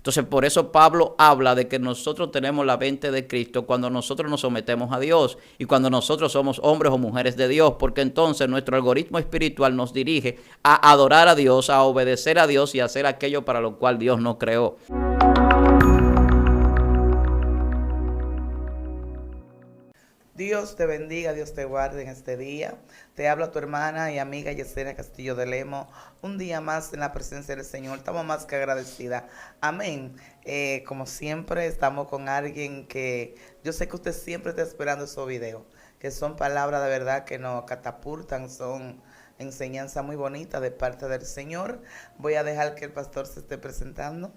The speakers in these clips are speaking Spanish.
Entonces, por eso Pablo habla de que nosotros tenemos la mente de Cristo cuando nosotros nos sometemos a Dios y cuando nosotros somos hombres o mujeres de Dios, porque entonces nuestro algoritmo espiritual nos dirige a adorar a Dios, a obedecer a Dios y a hacer aquello para lo cual Dios nos creó. Dios te bendiga, Dios te guarde en este día. Te habla tu hermana y amiga Yesenia Castillo de Lemos. Un día más en la presencia del Señor. Estamos más que agradecidas. Amén. Como siempre, estamos con alguien que yo sé que usted siempre está esperando esos videos, que son palabras de verdad que nos catapultan, son enseñanzas muy bonitas de parte del Señor. Voy a dejar que el pastor se esté presentando.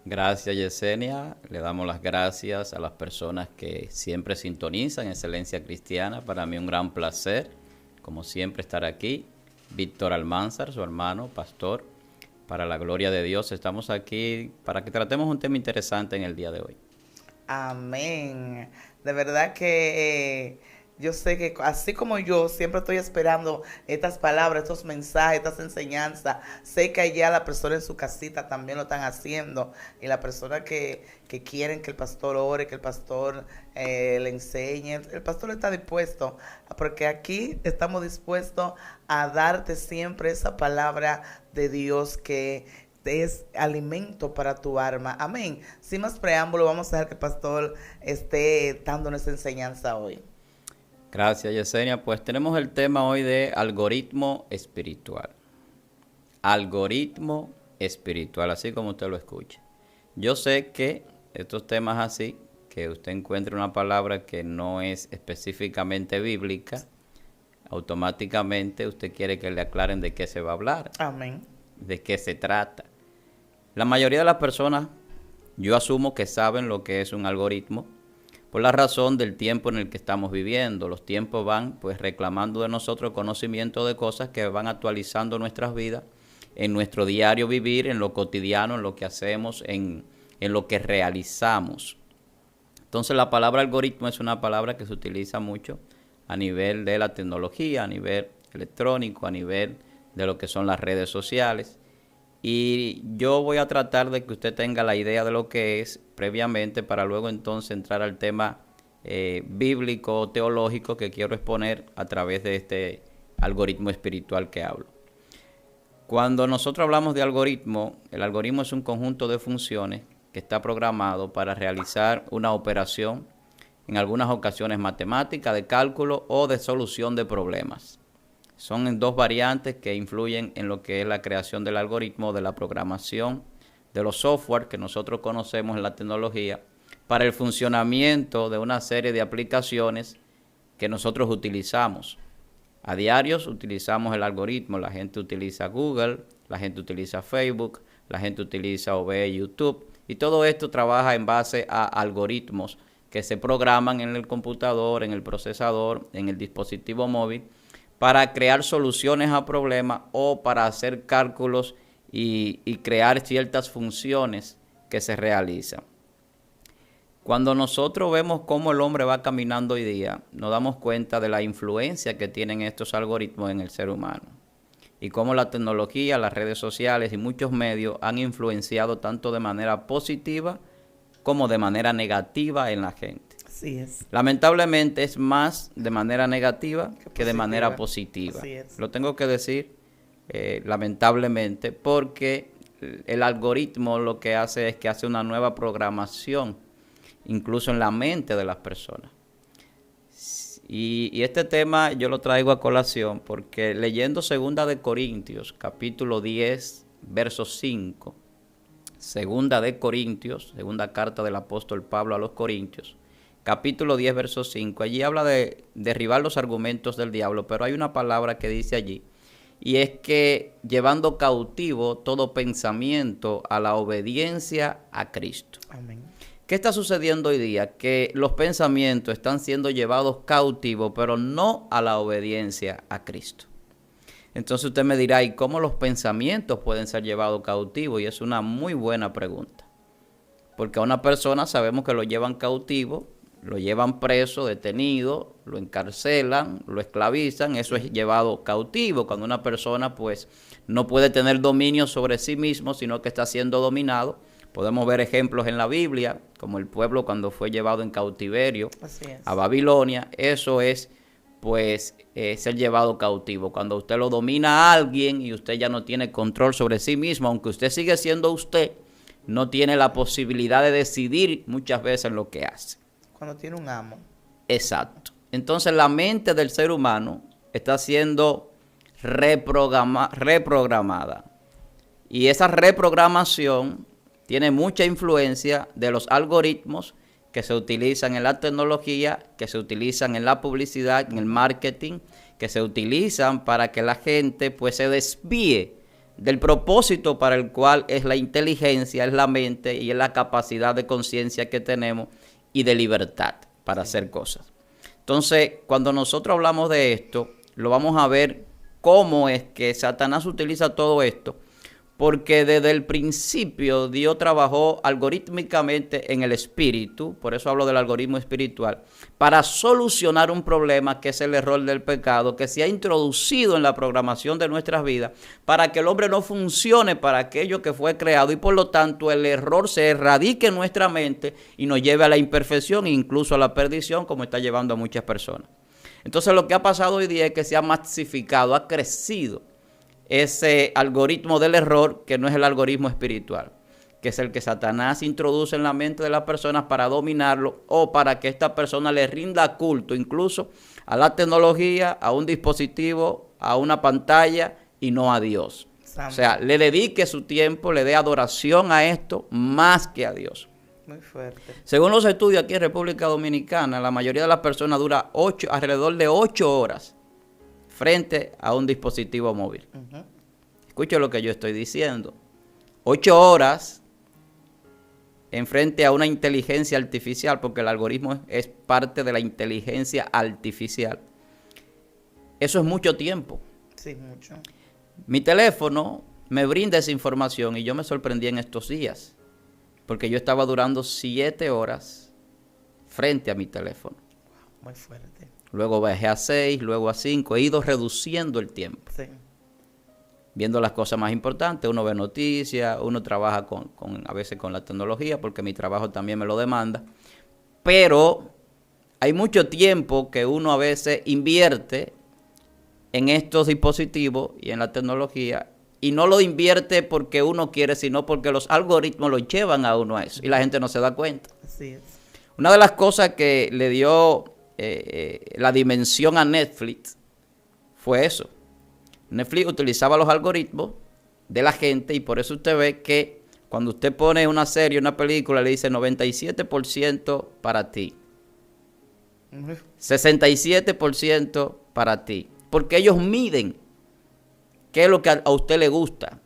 Gracias, Yesenia. Le damos las gracias a las personas que siempre sintonizan Excelencia Cristiana. Para mí un gran placer, como siempre, estar aquí. Víctor Almanzar, su hermano, pastor, para la gloria de Dios. Estamos aquí para que tratemos un tema interesante en el día de hoy. Amén. De verdad que yo sé que así como yo siempre estoy esperando estas palabras, estos mensajes, estas enseñanzas, sé que allá la persona en su casita también lo están haciendo y la persona que quieren que el pastor ore, que el pastor le enseñe, el pastor está dispuesto, porque aquí estamos dispuestos a darte siempre esa palabra de Dios que es alimento para tu alma. Amén. Sin más preámbulo, vamos a dejar que el pastor esté dándonos esa enseñanza hoy. Gracias, Yesenia. Pues tenemos el tema hoy de algoritmo espiritual. Algoritmo espiritual, así como usted lo escucha. Yo sé que estos temas así, que usted encuentre una palabra que no es específicamente bíblica, automáticamente usted quiere que le aclaren de qué se va a hablar. Amén. De qué se trata. La mayoría de las personas, yo asumo que saben lo que es un algoritmo, por la razón del tiempo en el que estamos viviendo. Los tiempos van pues reclamando de nosotros conocimiento de cosas que van actualizando nuestras vidas, en nuestro diario vivir, en lo cotidiano, en lo que hacemos, en lo que realizamos. Entonces la palabra algoritmo es una palabra que se utiliza mucho a nivel de la tecnología, a nivel electrónico, a nivel de lo que son las redes sociales. Y yo voy a tratar de que usted tenga la idea de lo que es previamente para luego entonces entrar al tema bíblico o teológico que quiero exponer a través de este algoritmo espiritual que hablo. Cuando nosotros hablamos de algoritmo, el algoritmo es un conjunto de funciones que está programado para realizar una operación, en algunas ocasiones matemática, de cálculo o de solución de problemas. Son en dos variantes que influyen en lo que es la creación del algoritmo, de la programación, de los software que nosotros conocemos en la tecnología, para el funcionamiento de una serie de aplicaciones que nosotros utilizamos. A diario utilizamos el algoritmo, la gente utiliza Google, la gente utiliza Facebook, la gente utiliza o ve YouTube, y todo esto trabaja en base a algoritmos que se programan en el computador, en el procesador, en el dispositivo móvil, para crear soluciones a problemas o para hacer cálculos y crear ciertas funciones que se realizan. Cuando nosotros vemos cómo el hombre va caminando hoy día, nos damos cuenta de la influencia que tienen estos algoritmos en el ser humano y cómo la tecnología, las redes sociales y muchos medios han influenciado tanto de manera positiva como de manera negativa en la gente. Así es. Lamentablemente es más de manera negativa que de manera positiva. Así es. Lo tengo que decir lamentablemente, porque el algoritmo lo que hace es que hace una nueva programación, incluso en la mente de las personas. Y este tema yo lo traigo a colación porque leyendo 2 de Corintios, capítulo 10, verso 5, 2 de Corintios, segunda carta del apóstol Pablo a los Corintios, capítulo 10, verso 5, allí habla de derribar los argumentos del diablo, pero hay una palabra que dice allí, y es que llevando cautivo todo pensamiento a la obediencia a Cristo. Amén. ¿Qué está sucediendo hoy día? Que los pensamientos están siendo llevados cautivos, pero no a la obediencia a Cristo. Entonces usted me dirá, ¿y cómo los pensamientos pueden ser llevados cautivos? Y es una muy buena pregunta. Porque a una persona sabemos que lo llevan cautivo, lo llevan preso, detenido, lo encarcelan, lo esclavizan, eso es llevado cautivo. Cuando una persona pues no puede tener dominio sobre sí mismo, sino que está siendo dominado Podemos ver ejemplos en la Biblia, como el pueblo cuando fue llevado en cautiverio Así es. a Babilonia. Eso es, pues, ser llevado cautivo. Cuando usted lo domina a alguien y usted ya no tiene control sobre sí mismo, aunque usted sigue siendo usted, no tiene la posibilidad de decidir muchas veces lo que hace. Cuando tiene un amo. Exacto. Entonces la mente del ser humano está siendo reprogramada. Y esa reprogramación tiene mucha influencia de los algoritmos que se utilizan en la tecnología, que se utilizan en la publicidad, en el marketing, que se utilizan para que la gente pues se desvíe del propósito para el cual es la inteligencia, es la mente y es la capacidad de conciencia que tenemos y de libertad para hacer cosas. Entonces, cuando nosotros hablamos de esto, lo vamos a ver cómo es que Satanás utiliza todo esto, porque desde el principio Dios trabajó algorítmicamente en el espíritu, por eso hablo del algoritmo espiritual, para solucionar un problema que es el error del pecado, que se ha introducido en la programación de nuestras vidas, para que el hombre no funcione para aquello que fue creado y por lo tanto el error se erradique en nuestra mente y nos lleve a la imperfección e incluso a la perdición, como está llevando a muchas personas. Entonces lo que ha pasado hoy día es que se ha masificado, ha crecido ese algoritmo del error, que no es el algoritmo espiritual, que es el que Satanás introduce en la mente de las personas para dominarlo o para que esta persona le rinda culto incluso a la tecnología, a un dispositivo, a una pantalla y no a Dios. O sea, le dedique su tiempo, le dé adoración a esto más que a Dios. Muy fuerte. Según los estudios aquí en República Dominicana, la mayoría de las personas dura alrededor de 8 horas frente a un dispositivo móvil. Escuche lo que yo estoy diciendo. 8 horas en frente a una inteligencia artificial, porque el algoritmo es parte de la inteligencia artificial. Eso es mucho tiempo. Sí, mucho. Mi teléfono me brinda esa información y yo me sorprendí en estos días, porque yo estaba durando 7 horas frente a mi teléfono. Muy fuerte. Luego bajé a 6, luego a 5. He ido reduciendo el tiempo. Sí. Viendo las cosas más importantes. Uno ve noticias, uno trabaja a veces con la tecnología, porque mi trabajo también me lo demanda. Pero hay mucho tiempo que uno a veces invierte en estos dispositivos y en la tecnología. Y no lo invierte porque uno quiere, sino porque los algoritmos lo llevan a uno a eso. Y la gente no se da cuenta. Así es. Una de las cosas que le dio la dimensión a Netflix fue eso. Netflix utilizaba los algoritmos de la gente y por eso usted ve que cuando usted pone una serie, una película, le dice 97% para ti, 67% para ti, porque ellos miden qué es lo que a usted le gusta,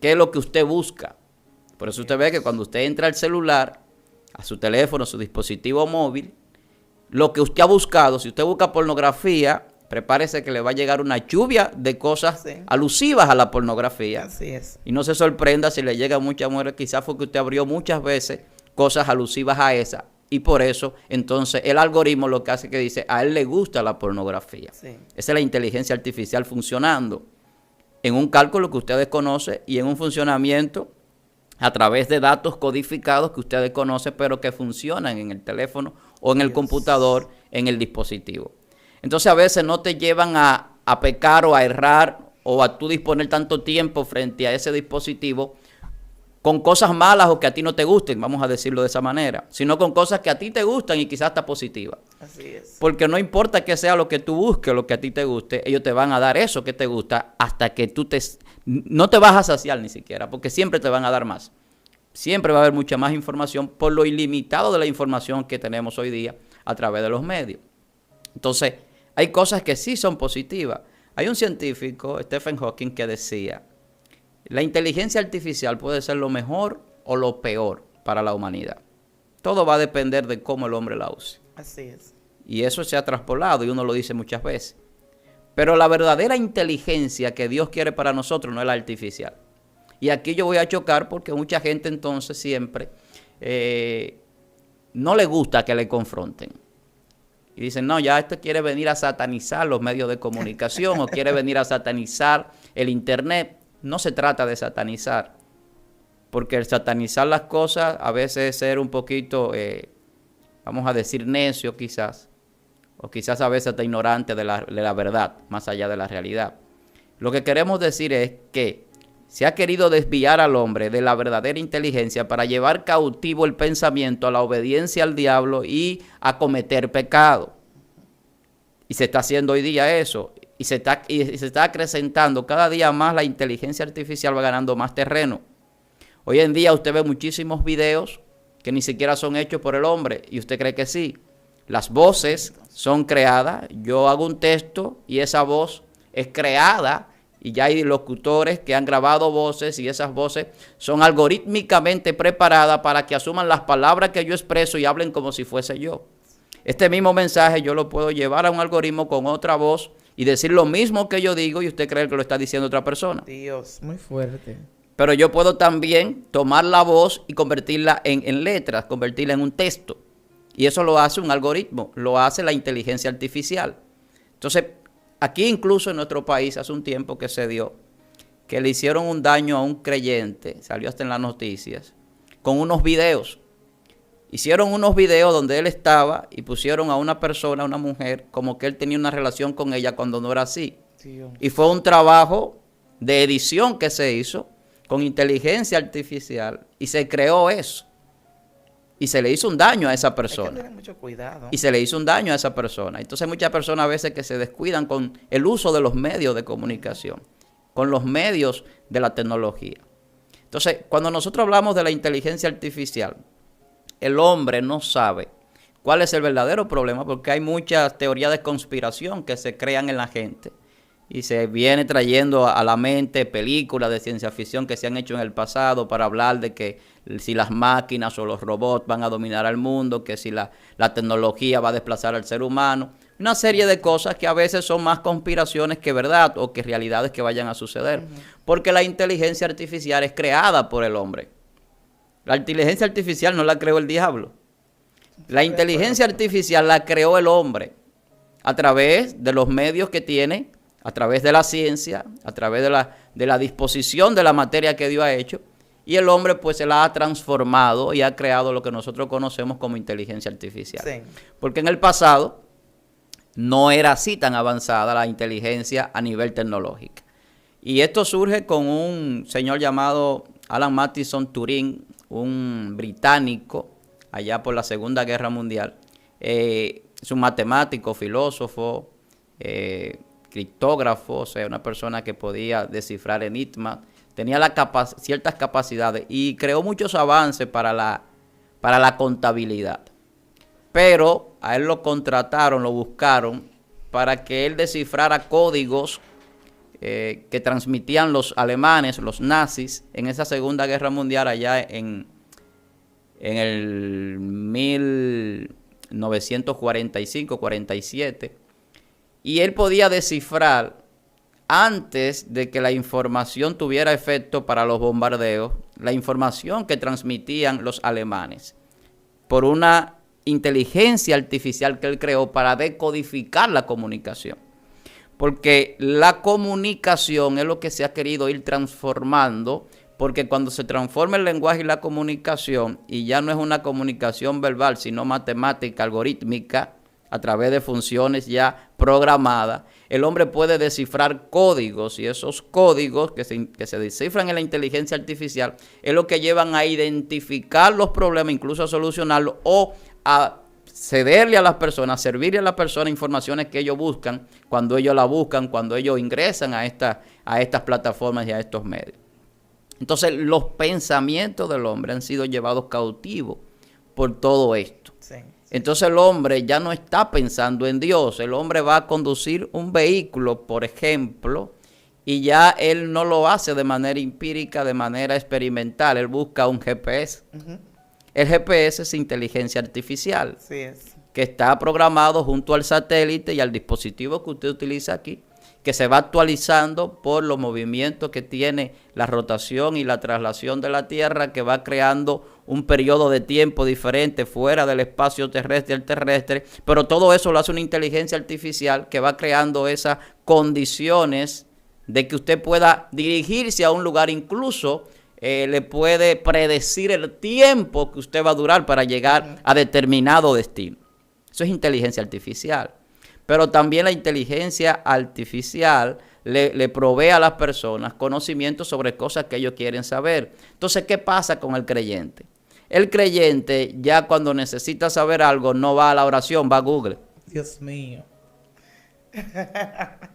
qué es lo que usted busca. Por eso usted ve que cuando usted entra al celular, a su teléfono, a su dispositivo móvil, lo que usted ha buscado, si usted busca pornografía, prepárese que le va a llegar una lluvia de cosas alusivas a la pornografía. Así es. Y no se sorprenda si le llega mucha mujer, quizás fue que usted abrió muchas veces cosas alusivas a esa. Y por eso, entonces, el algoritmo lo que hace es que dice, a él le gusta la pornografía. Sí. Esa es la inteligencia artificial funcionando en un cálculo que usted desconoce y en un funcionamiento a través de datos codificados que usted desconoce, pero que funcionan en el teléfono o en el computador, en el dispositivo. Entonces a veces no te llevan a pecar o a errar o a tú disponer tanto tiempo frente a ese dispositivo con cosas malas o que a ti no te gusten, vamos a decirlo de esa manera, sino con cosas que a ti te gustan y quizás hasta positivas. Así es. Porque no importa que sea lo que tú busques, lo que a ti te guste, ellos te van a dar eso que te gusta hasta que tú no te vas a saciar ni siquiera, porque siempre te van a dar más. Siempre va a haber mucha más información por lo ilimitado de la información que tenemos hoy día a través de los medios. Entonces, hay cosas que sí son positivas. Hay un científico, Stephen Hawking, que decía, la inteligencia artificial puede ser lo mejor o lo peor para la humanidad. Todo va a depender de cómo el hombre la use. Así es. Y eso se ha traspolado y uno lo dice muchas veces. Pero la verdadera inteligencia que Dios quiere para nosotros no es la artificial. Y aquí yo voy a chocar porque mucha gente entonces siempre no le gusta que le confronten. Y dicen, no, ya esto quiere venir a satanizar los medios de comunicación o quiere venir a satanizar el internet. No se trata de satanizar. porque el satanizar las cosas a veces es ser un poquito, vamos a decir, necio quizás, o quizás a veces hasta ignorante de la verdad, más allá de la realidad. Lo que queremos decir es que se ha querido desviar al hombre de la verdadera inteligencia para llevar cautivo el pensamiento a la obediencia al diablo y a cometer pecado. Y se está haciendo hoy día eso. Y se está acrecentando cada día más. La inteligencia artificial va ganando más terreno. Hoy en día usted ve muchísimos videos que ni siquiera son hechos por el hombre. Y usted cree que sí. Las voces son creadas. Yo hago un texto y esa voz es creada. Y ya hay locutores que han grabado voces y esas voces son algorítmicamente preparadas para que asuman las palabras que yo expreso y hablen como si fuese yo. Este mismo mensaje yo lo puedo llevar a un algoritmo con otra voz y decir lo mismo que yo digo y usted cree que lo está diciendo otra persona. Dios, muy fuerte. Pero yo puedo también tomar la voz y convertirla en letras, convertirla en un texto. Y eso lo hace un algoritmo, lo hace la inteligencia artificial. Entonces, aquí incluso en nuestro país hace un tiempo que se dio que le hicieron un daño a un creyente, salió hasta en las noticias, con unos videos. Hicieron unos videos donde él estaba y pusieron a una persona, a una mujer, como que él tenía una relación con ella cuando no era así. Dios. Y fue un trabajo de edición que se hizo con inteligencia artificial y se creó eso. Y se le hizo un daño a esa persona. Hay que tener mucho cuidado. Y se le hizo un daño a esa persona. Entonces muchas personas a veces que se descuidan con el uso de los medios de comunicación, con los medios de la tecnología. Entonces, cuando nosotros hablamos de la inteligencia artificial, el hombre no sabe cuál es el verdadero problema porque hay muchas teorías de conspiración que se crean en la gente y se viene trayendo a la mente películas de ciencia ficción que se han hecho en el pasado para hablar de que si las máquinas o los robots van a dominar al mundo, que si la tecnología va a desplazar al ser humano, una serie de cosas que a veces son más conspiraciones que verdad o que realidades que vayan a suceder, porque la inteligencia artificial es creada por el hombre. La inteligencia artificial no la creó el diablo. La inteligencia artificial la creó el hombre a través de los medios que tiene, a través de la ciencia, a través de la disposición de la materia que Dios ha hecho. Y el hombre pues se la ha transformado y ha creado lo que nosotros conocemos como inteligencia artificial. Sí. Porque en el pasado no era así tan avanzada la inteligencia a nivel tecnológico. Y esto surge con un señor llamado Alan Matheson Turing, un británico, allá por la Segunda Guerra Mundial. Es un matemático, filósofo, criptógrafo, o sea, una persona que podía descifrar enigmas, tenía ciertas capacidades y creó muchos avances para la contabilidad. Pero a él lo contrataron, lo buscaron para que él descifrara códigos que transmitían los alemanes, los nazis, en esa Segunda Guerra Mundial allá en el 1945-47. Y él podía descifrar, antes de que la información tuviera efecto para los bombardeos, la información que transmitían los alemanes por una inteligencia artificial que él creó para decodificar la comunicación. Porque la comunicación es lo que se ha querido ir transformando, porque cuando se transforma el lenguaje y la comunicación, y ya no es una comunicación verbal, sino matemática, algorítmica, a través de funciones ya programadas, el hombre puede descifrar códigos, y esos códigos que se descifran en la inteligencia artificial es lo que llevan a identificar los problemas, incluso a solucionarlos o a cederle a las personas, servirle a las personas informaciones que ellos buscan, cuando ellos la buscan, cuando ellos ingresan a estas plataformas y a estos medios. Entonces, los pensamientos del hombre han sido llevados cautivos por todo esto. Sí. Entonces, el hombre ya no está pensando en Dios. El hombre va a conducir un vehículo, por ejemplo, y ya él no lo hace de manera empírica, de manera experimental. Él busca un GPS. El GPS es inteligencia artificial, sí es, que está programado junto al satélite y al dispositivo que usted utiliza aquí, que se va actualizando por los movimientos que tiene la rotación y la traslación de la Tierra, que va creando un periodo de tiempo diferente fuera del espacio terrestre y el terrestre, pero todo eso lo hace una inteligencia artificial que va creando esas condiciones de que usted pueda dirigirse a un lugar incluso le puede predecir el tiempo que usted va a durar para llegar a determinado destino. Eso es inteligencia artificial. Pero también la inteligencia artificial le provee a las personas conocimientos sobre cosas que ellos quieren saber. Entonces, ¿qué pasa con el creyente? El creyente ya cuando necesita saber algo no va a la oración, va a Google. Dios mío.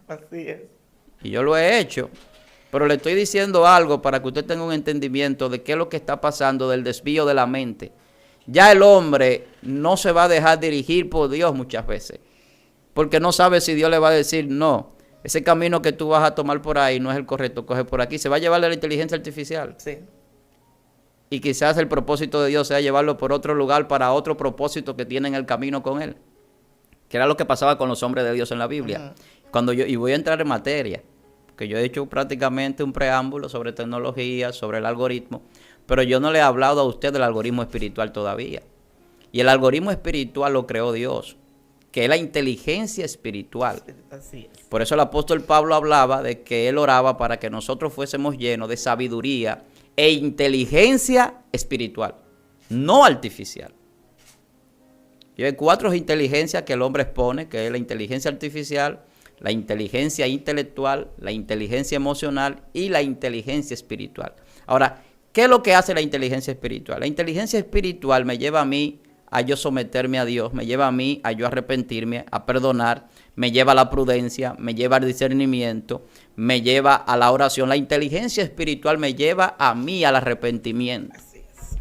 Así es. Y yo lo he hecho, pero le estoy diciendo algo para que usted tenga un entendimiento de qué es lo que está pasando del desvío de la mente. Ya el hombre no se va a dejar dirigir por Dios muchas veces, porque no sabe si Dios le va a decir, no, ese camino que tú vas a tomar por ahí no es el correcto, coge por aquí. Se va a llevar de la inteligencia artificial. Sí. Y quizás el propósito de Dios sea llevarlo por otro lugar para otro propósito que tiene en el camino con él. Que era lo que pasaba con los hombres de Dios en la Biblia. Y voy a entrar en materia, que yo he hecho prácticamente un preámbulo sobre tecnología, sobre el algoritmo, pero yo no le he hablado a usted del algoritmo espiritual todavía. Y el algoritmo espiritual lo creó Dios, que es la inteligencia espiritual. Así es. Por eso el apóstol Pablo hablaba de que él oraba para que nosotros fuésemos llenos de sabiduría e inteligencia espiritual, no artificial. Y hay 4 inteligencias que el hombre expone, que es la inteligencia artificial, la inteligencia intelectual, la inteligencia emocional y la inteligencia espiritual. Ahora, ¿qué es lo que hace la inteligencia espiritual? La inteligencia espiritual me lleva a mí a yo someterme a Dios, me lleva a mí a yo arrepentirme, a perdonar, me lleva a la prudencia, me lleva al discernimiento, me lleva a la oración. La inteligencia espiritual me lleva a mí al arrepentimiento. Así es.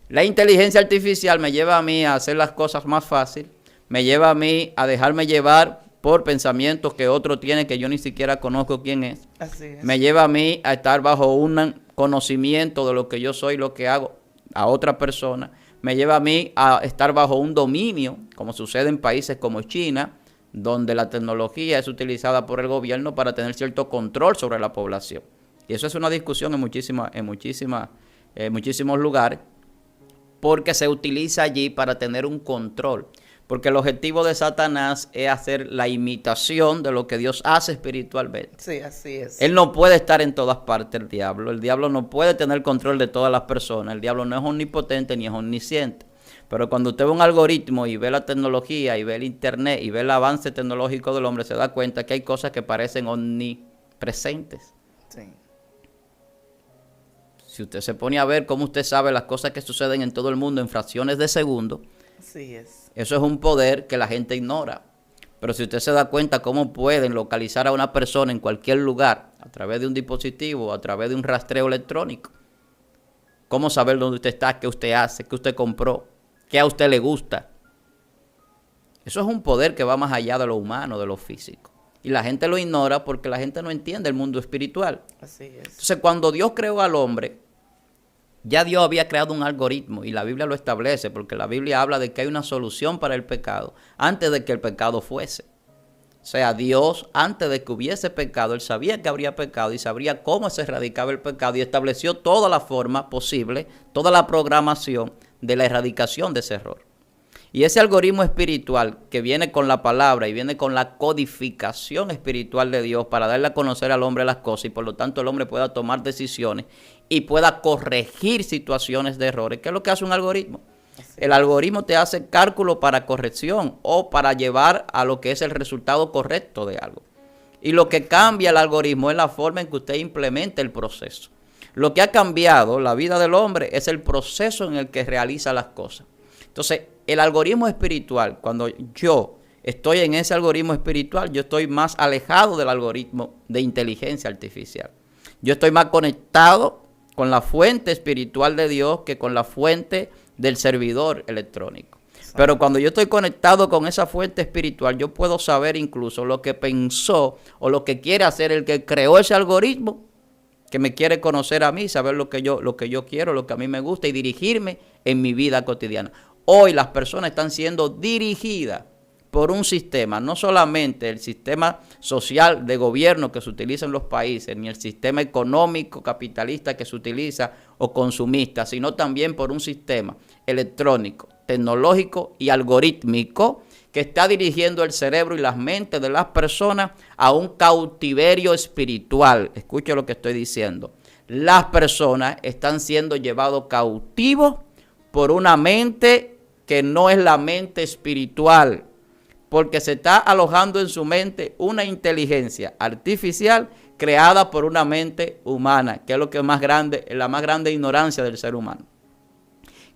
La inteligencia artificial me lleva a mí a hacer las cosas más fácil, me lleva a mí a dejarme llevar por pensamientos que otro tiene que yo ni siquiera conozco quién es. Así es. Me lleva a mí a estar bajo un conocimiento de lo que yo soy, lo que hago a otra persona. Me lleva a mí a estar bajo un dominio, como sucede en países como China, donde la tecnología es utilizada por el gobierno para tener cierto control sobre la población. Y eso es una discusión en muchísimos lugares, porque se utiliza allí para tener un control. Porque el objetivo de Satanás es hacer la imitación de lo que Dios hace espiritualmente. Sí, así es. Él no puede estar en todas partes, el diablo. El diablo no puede tener control de todas las personas. El diablo no es omnipotente ni es omnisciente. Pero cuando usted ve un algoritmo y ve la tecnología y ve el internet y ve el avance tecnológico del hombre, se da cuenta que hay cosas que parecen omnipresentes. Sí. Si usted se pone a ver cómo usted sabe las cosas que suceden en todo el mundo en fracciones de segundo, Así es. eso es un poder que la gente ignora. Pero si usted se da cuenta cómo pueden localizar a una persona en cualquier lugar, a través de un dispositivo, a través de un rastreo electrónico, cómo saber dónde usted está, qué usted hace, qué usted compró, qué a usted le gusta. Eso es un poder que va más allá de lo humano, de lo físico. Y la gente lo ignora porque la gente no entiende el mundo espiritual. Así es. Entonces, cuando Dios creó al hombre, ya Dios había creado un algoritmo y la Biblia lo establece, porque la Biblia habla de que hay una solución para el pecado antes de que el pecado fuese. O sea, Dios, antes de que hubiese pecado, Él sabía que habría pecado y sabría cómo se erradicaba el pecado y estableció toda la forma posible, toda la programación de la erradicación de ese error. Y ese algoritmo espiritual que viene con la palabra y viene con la codificación espiritual de Dios para darle a conocer al hombre las cosas y por lo tanto el hombre pueda tomar decisiones y pueda corregir situaciones de errores. ¿Qué es lo que hace un algoritmo? El algoritmo te hace cálculo para corrección o para llevar a lo que es el resultado correcto de algo. Y lo que cambia el algoritmo es la forma en que usted implementa el proceso. Lo que ha cambiado la vida del hombre es el proceso en el que realiza las cosas. Entonces, el algoritmo espiritual, cuando yo estoy en ese algoritmo espiritual, yo estoy más alejado del algoritmo de inteligencia artificial. Yo estoy más conectado con la fuente espiritual de Dios que con la fuente del servidor electrónico. Pero cuando yo estoy conectado con esa fuente espiritual, yo puedo saber incluso lo que pensó o lo que quiere hacer el que creó ese algoritmo, que me quiere conocer a mí, saber lo que yo quiero, lo que a mí me gusta y dirigirme en mi vida cotidiana. Hoy las personas están siendo dirigidas por un sistema, no solamente el sistema social de gobierno que se utiliza en los países, ni el sistema económico capitalista que se utiliza o consumista, sino también por un sistema electrónico, tecnológico y algorítmico que está dirigiendo el cerebro y las mentes de las personas a un cautiverio espiritual. Escuche lo que estoy diciendo. las personas están siendo llevados cautivos por una mente que no es la mente espiritual, porque se está alojando en su mente una inteligencia artificial creada por una mente humana, que es lo que es la más grande ignorancia del ser humano.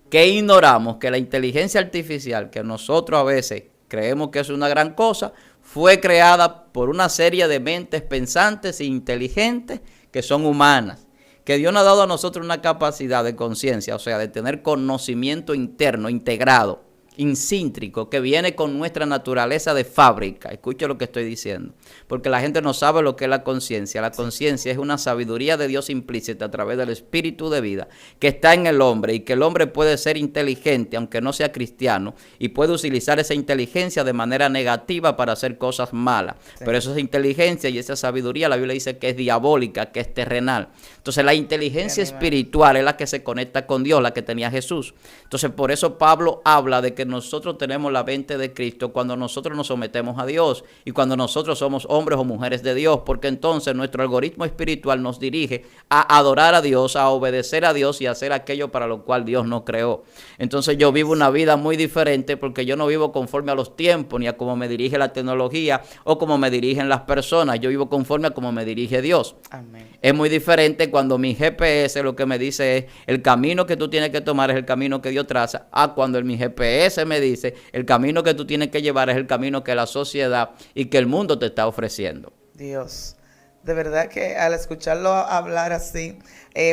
Que ignoramos que la inteligencia artificial, que nosotros a veces creemos que es una gran cosa, fue creada por una serie de mentes pensantes e inteligentes que son humanas. Que Dios nos ha dado a nosotros una capacidad de conciencia, o sea, de tener conocimiento interno, integrado, insíntrico, que viene con nuestra naturaleza de fábrica. Escuche lo que estoy diciendo, porque la gente no sabe lo que es la conciencia. La conciencia es una sabiduría de Dios implícita a través del espíritu de vida que está en el hombre, y que el hombre puede ser inteligente aunque no sea cristiano, y puede utilizar esa inteligencia de manera negativa para hacer cosas malas. Sí. Pero esa inteligencia y esa sabiduría, la Biblia dice que es diabólica, que es terrenal. Entonces la inteligencia espiritual es la que se conecta con Dios, la que tenía Jesús. Entonces por eso Pablo habla de que nosotros tenemos la mente de Cristo cuando nosotros nos sometemos a Dios y cuando nosotros somos hombres o mujeres de Dios, porque entonces nuestro algoritmo espiritual nos dirige a adorar a Dios, a obedecer a Dios y a hacer aquello para lo cual Dios nos creó. Entonces yo vivo una vida muy diferente, porque yo no vivo conforme a los tiempos, ni a cómo me dirige la tecnología o cómo me dirigen las personas. Yo vivo conforme a cómo me dirige Dios. Amén. Es muy diferente cuando mi GPS lo que me dice es el camino que tú tienes que tomar es el camino que Dios traza, a cuando mi GPS me dice el camino que tú tienes que llevar es el camino que la sociedad y que el mundo te está ofreciendo. Dios, de verdad que al escucharlo hablar así,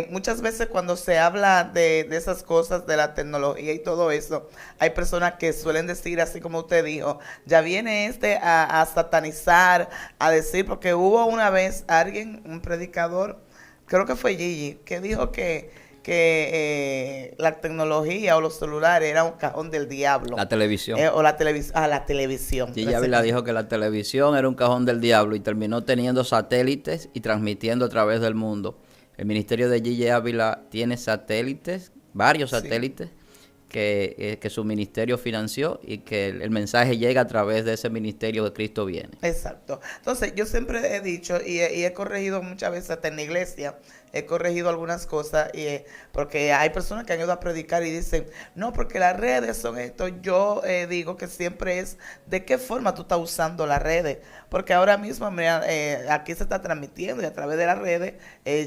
muchas veces cuando se habla de esas cosas, de la tecnología y todo eso, hay personas que suelen decir, así como usted dijo, ya viene a satanizar, a decir, porque hubo una vez alguien, un predicador, creo que fue Gigi, que dijo que la tecnología o los celulares era un cajón del diablo. La televisión. La televisión. Gigi Ávila dijo que la televisión era un cajón del diablo y terminó teniendo satélites y transmitiendo a través del mundo. El ministerio de Gigi Ávila tiene satélites, varios satélites, que su ministerio financió, y que el mensaje llega a través de ese ministerio de Cristo viene. Exacto. Entonces, yo siempre he dicho y he corregido muchas veces hasta en la iglesia, he corregido algunas cosas, porque hay personas que han ido a predicar y dicen, no, porque las redes son esto. Yo digo que siempre es de qué forma tú estás usando las redes, porque ahora mismo aquí se está transmitiendo y a través de las redes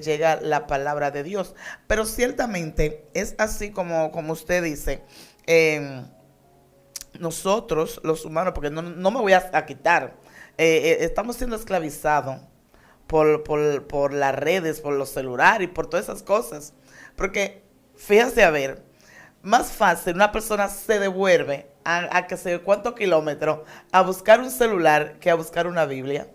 llega la palabra de Dios. Pero ciertamente es así como usted dice, nosotros los humanos, porque no me voy a quitar, estamos siendo esclavizados por las redes, por los celulares y por todas esas cosas. Porque, fíjate a ver, más fácil una persona se devuelve a que sé cuántos kilómetros a buscar un celular que a buscar una Biblia.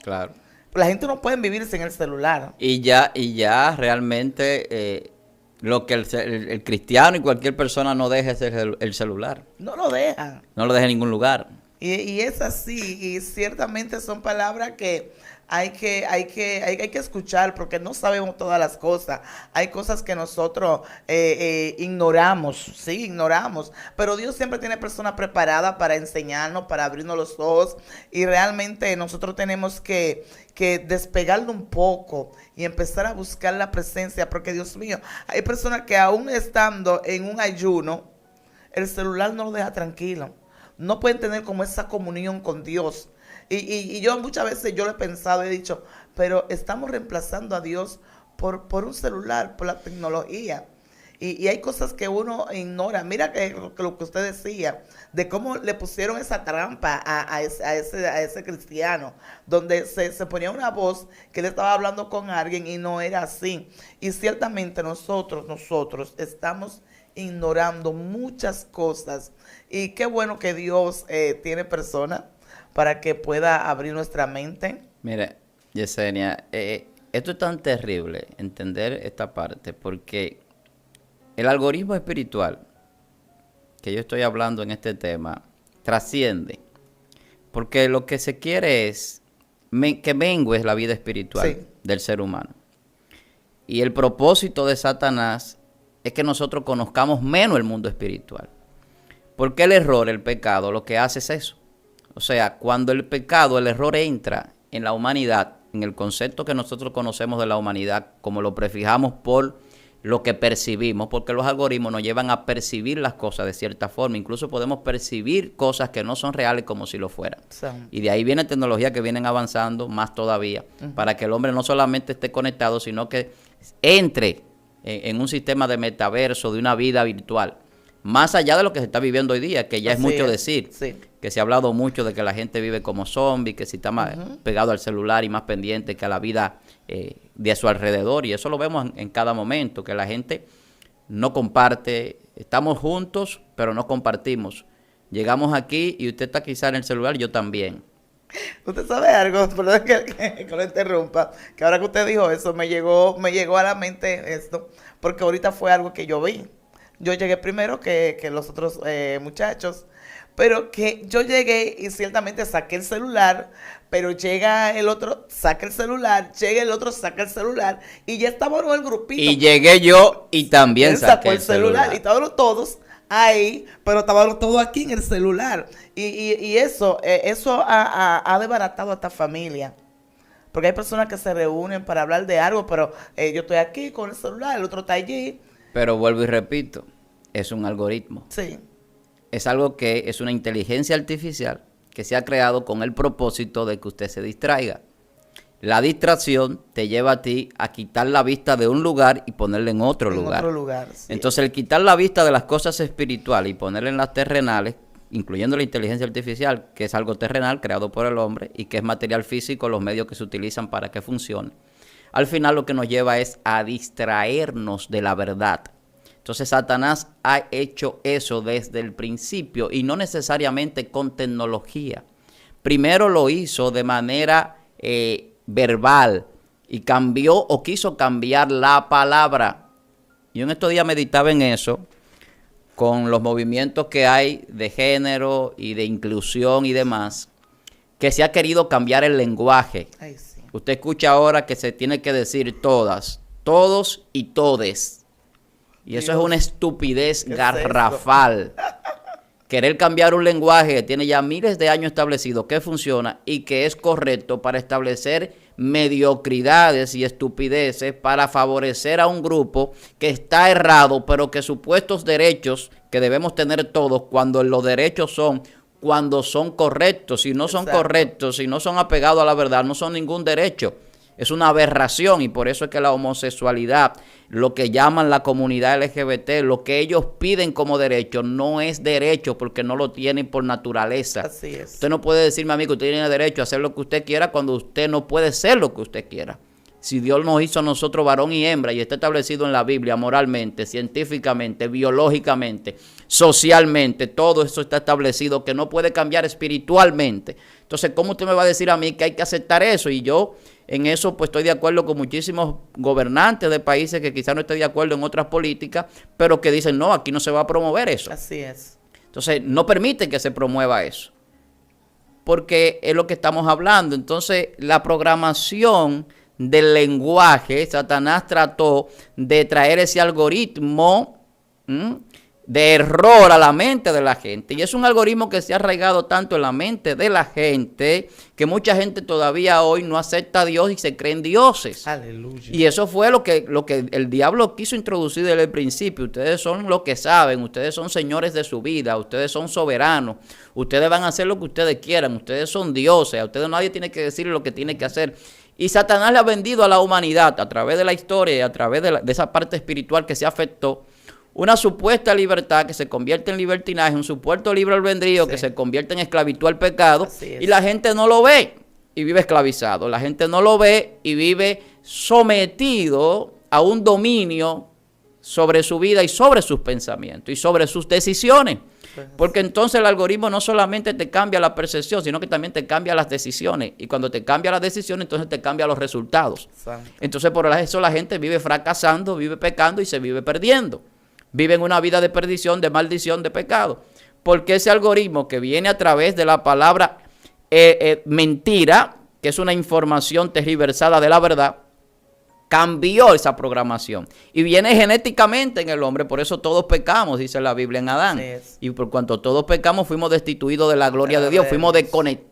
Claro. La gente no puede vivir sin el celular. Y ya realmente lo que el cristiano y cualquier persona no deja es el celular. No lo deja. No lo deja en ningún lugar. Y es así, y ciertamente son palabras que hay que escuchar, porque no sabemos todas las cosas. Hay cosas que nosotros ignoramos, sí, ignoramos, pero Dios siempre tiene personas preparadas para enseñarnos, para abrirnos los ojos, y realmente nosotros tenemos que despegarlo un poco y empezar a buscar la presencia, porque Dios mío, hay personas que aún estando en un ayuno, el celular no lo deja tranquilo. No pueden tener como esa comunión con Dios. Y yo muchas veces yo lo he pensado, he dicho, pero estamos reemplazando a Dios por un celular, por la tecnología. Y hay cosas que uno ignora. Mira que lo que usted decía, de cómo le pusieron esa trampa a ese cristiano, donde se ponía una voz que le estaba hablando con alguien y no era así. Y ciertamente nosotros estamos ignorando muchas cosas. Y qué bueno que Dios tiene personas para que pueda abrir nuestra mente. Mire, Yesenia, esto es tan terrible, entender esta parte, porque el algoritmo espiritual que yo estoy hablando en este tema trasciende, porque lo que se quiere es que mengue la vida espiritual del ser humano. Y el propósito de Satanás es que nosotros conozcamos menos el mundo espiritual. Porque el error, el pecado, lo que hace es eso. O sea, cuando el error entra en la humanidad, en el concepto que nosotros conocemos de la humanidad, como lo prefijamos por lo que percibimos, porque los algoritmos nos llevan a percibir las cosas de cierta forma. Incluso podemos percibir cosas que no son reales como si lo fueran. Sí. Y de ahí viene tecnología que vienen avanzando más todavía, para que el hombre no solamente esté conectado, sino que entre en un sistema de metaverso, de una vida virtual, más allá de lo que se está viviendo hoy día, que ya es mucho decir, que se ha hablado mucho de que la gente vive como zombie, que si está más pegado al celular y más pendiente que a la vida de su alrededor, y eso lo vemos en cada momento, que la gente no comparte, estamos juntos, pero no compartimos. Llegamos aquí y usted está quizá en el celular, yo también. Usted sabe algo, perdón que lo interrumpa, que ahora que usted dijo eso, me llegó a la mente esto, porque ahorita fue algo que yo vi. Yo llegué primero que los otros muchachos, pero que yo llegué y ciertamente saqué el celular, pero llega el otro, saca el celular, llega el otro, saca el celular, y ya estábamos en el grupito. Y llegué yo y también saqué el celular. Y estábamos todos ahí, pero estábamos todos aquí en el celular. Y eso ha desbaratado a esta familia. Porque hay personas que se reúnen para hablar de algo, pero yo estoy aquí con el celular, el otro está allí. Pero vuelvo y repito, es un algoritmo. Sí. Es algo que es una inteligencia artificial que se ha creado con el propósito de que usted se distraiga. La distracción te lleva a ti a quitar la vista de un lugar y ponerla en otro lugar. Sí. Entonces, el quitar la vista de las cosas espirituales y ponerla en las terrenales, incluyendo la inteligencia artificial, que es algo terrenal creado por el hombre y que es material físico, los medios que se utilizan para que funcione, al final lo que nos lleva es a distraernos de la verdad. Entonces Satanás ha hecho eso desde el principio y no necesariamente con tecnología. Primero lo hizo de manera verbal y cambió o quiso cambiar la palabra. Yo en estos días meditaba en eso, con los movimientos que hay de género y de inclusión y demás, que se ha querido cambiar el lenguaje. Ay, sí. Usted escucha ahora que se tiene que decir todas, todos y todes. Y eso es una estupidez garrafal. Querer cambiar un lenguaje que tiene ya miles de años establecido, que funciona y que es correcto para establecer mediocridades y estupideces para favorecer a un grupo que está errado, pero que supuestos derechos que debemos tener todos, cuando los derechos son cuando son correctos. Si no son correctos, si no son apegados a la verdad, no son ningún derecho. Es una aberración y por eso es que la homosexualidad, lo que llaman la comunidad LGBT, lo que ellos piden como derecho, no es derecho porque no lo tienen por naturaleza. Así es. Usted no puede decirme a mí que usted tiene derecho a hacer lo que usted quiera cuando usted no puede ser lo que usted quiera. Si Dios nos hizo a nosotros varón y hembra y está establecido en la Biblia moralmente, científicamente, biológicamente, socialmente, todo eso está establecido que no puede cambiar espiritualmente. Entonces, ¿cómo usted me va a decir a mí que hay que aceptar eso? Y yo en eso pues estoy de acuerdo con muchísimos gobernantes de países que quizás no estén de acuerdo en otras políticas, pero que dicen, no, aquí no se va a promover eso. Así es. Entonces, no permiten que se promueva eso, porque es lo que estamos hablando. Entonces, la programación del lenguaje, Satanás trató de traer ese algoritmo de error a la mente de la gente. Y es un algoritmo que se ha arraigado tanto en la mente de la gente que mucha gente todavía hoy no acepta a Dios y se creen dioses. Aleluya. Y eso fue lo que el diablo quiso introducir desde el principio. Ustedes son lo que saben, ustedes son señores de su vida, ustedes son soberanos, ustedes van a hacer lo que ustedes quieran, ustedes son dioses, a ustedes nadie tiene que decirle lo que tiene que hacer. Y Satanás le ha vendido a la humanidad a través de la historia y a través de esa parte espiritual que se afectó, una supuesta libertad que se convierte en libertinaje, un supuesto libre albedrío que se convierte en esclavitud al pecado, y la gente no lo ve y vive esclavizado. La gente no lo ve y vive sometido a un dominio sobre su vida y sobre sus pensamientos y sobre sus decisiones. Porque entonces el algoritmo no solamente te cambia la percepción, sino que también te cambia las decisiones. Y cuando te cambia las decisiones, entonces te cambia los resultados. Entonces por eso la gente vive fracasando, vive pecando y se vive perdiendo. Viven una vida de perdición, de maldición, de pecado. Porque ese algoritmo que viene a través de la palabra mentira, que es una información tergiversada de la verdad, cambió esa programación. Y viene genéticamente en el hombre, por eso todos pecamos, dice la Biblia en Adán. Y por cuanto todos pecamos, fuimos destituidos de la gloria de Dios, fuimos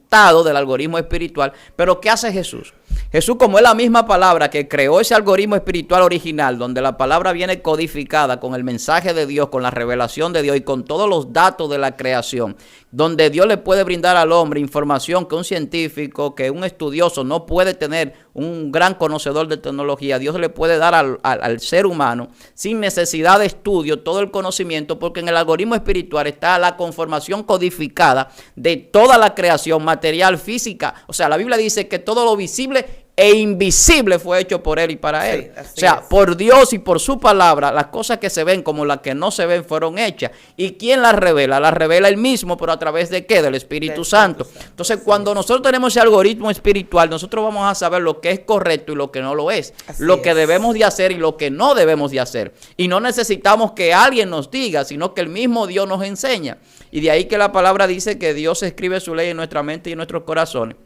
resultado del algoritmo espiritual. Pero ¿qué hace Jesús? Jesús, como es la misma palabra que creó ese algoritmo espiritual original, donde la palabra viene codificada con el mensaje de Dios, con la revelación de Dios y con todos los datos de la creación, donde Dios le puede brindar al hombre información que un científico, que un estudioso no puede tener, un gran conocedor de tecnología, Dios le puede dar al ser humano sin necesidad de estudio todo el conocimiento, porque en el algoritmo espiritual está la conformación codificada de toda la creación material, física. O sea, la Biblia dice que todo lo visible e invisible fue hecho por Él y para Él. O sea, por Dios y por su palabra, las cosas que se ven como las que no se ven fueron hechas. ¿Y quién las revela? Las revela Él mismo, pero ¿a través de qué? Del Espíritu Santo. Entonces, cuando nosotros tenemos ese algoritmo espiritual, nosotros vamos a saber lo que es correcto y lo que no lo es. Lo que debemos de hacer y lo que no debemos de hacer. Y no necesitamos que alguien nos diga, sino que el mismo Dios nos enseña. Y de ahí que la palabra dice que Dios escribe su ley en nuestra mente y en nuestros corazones.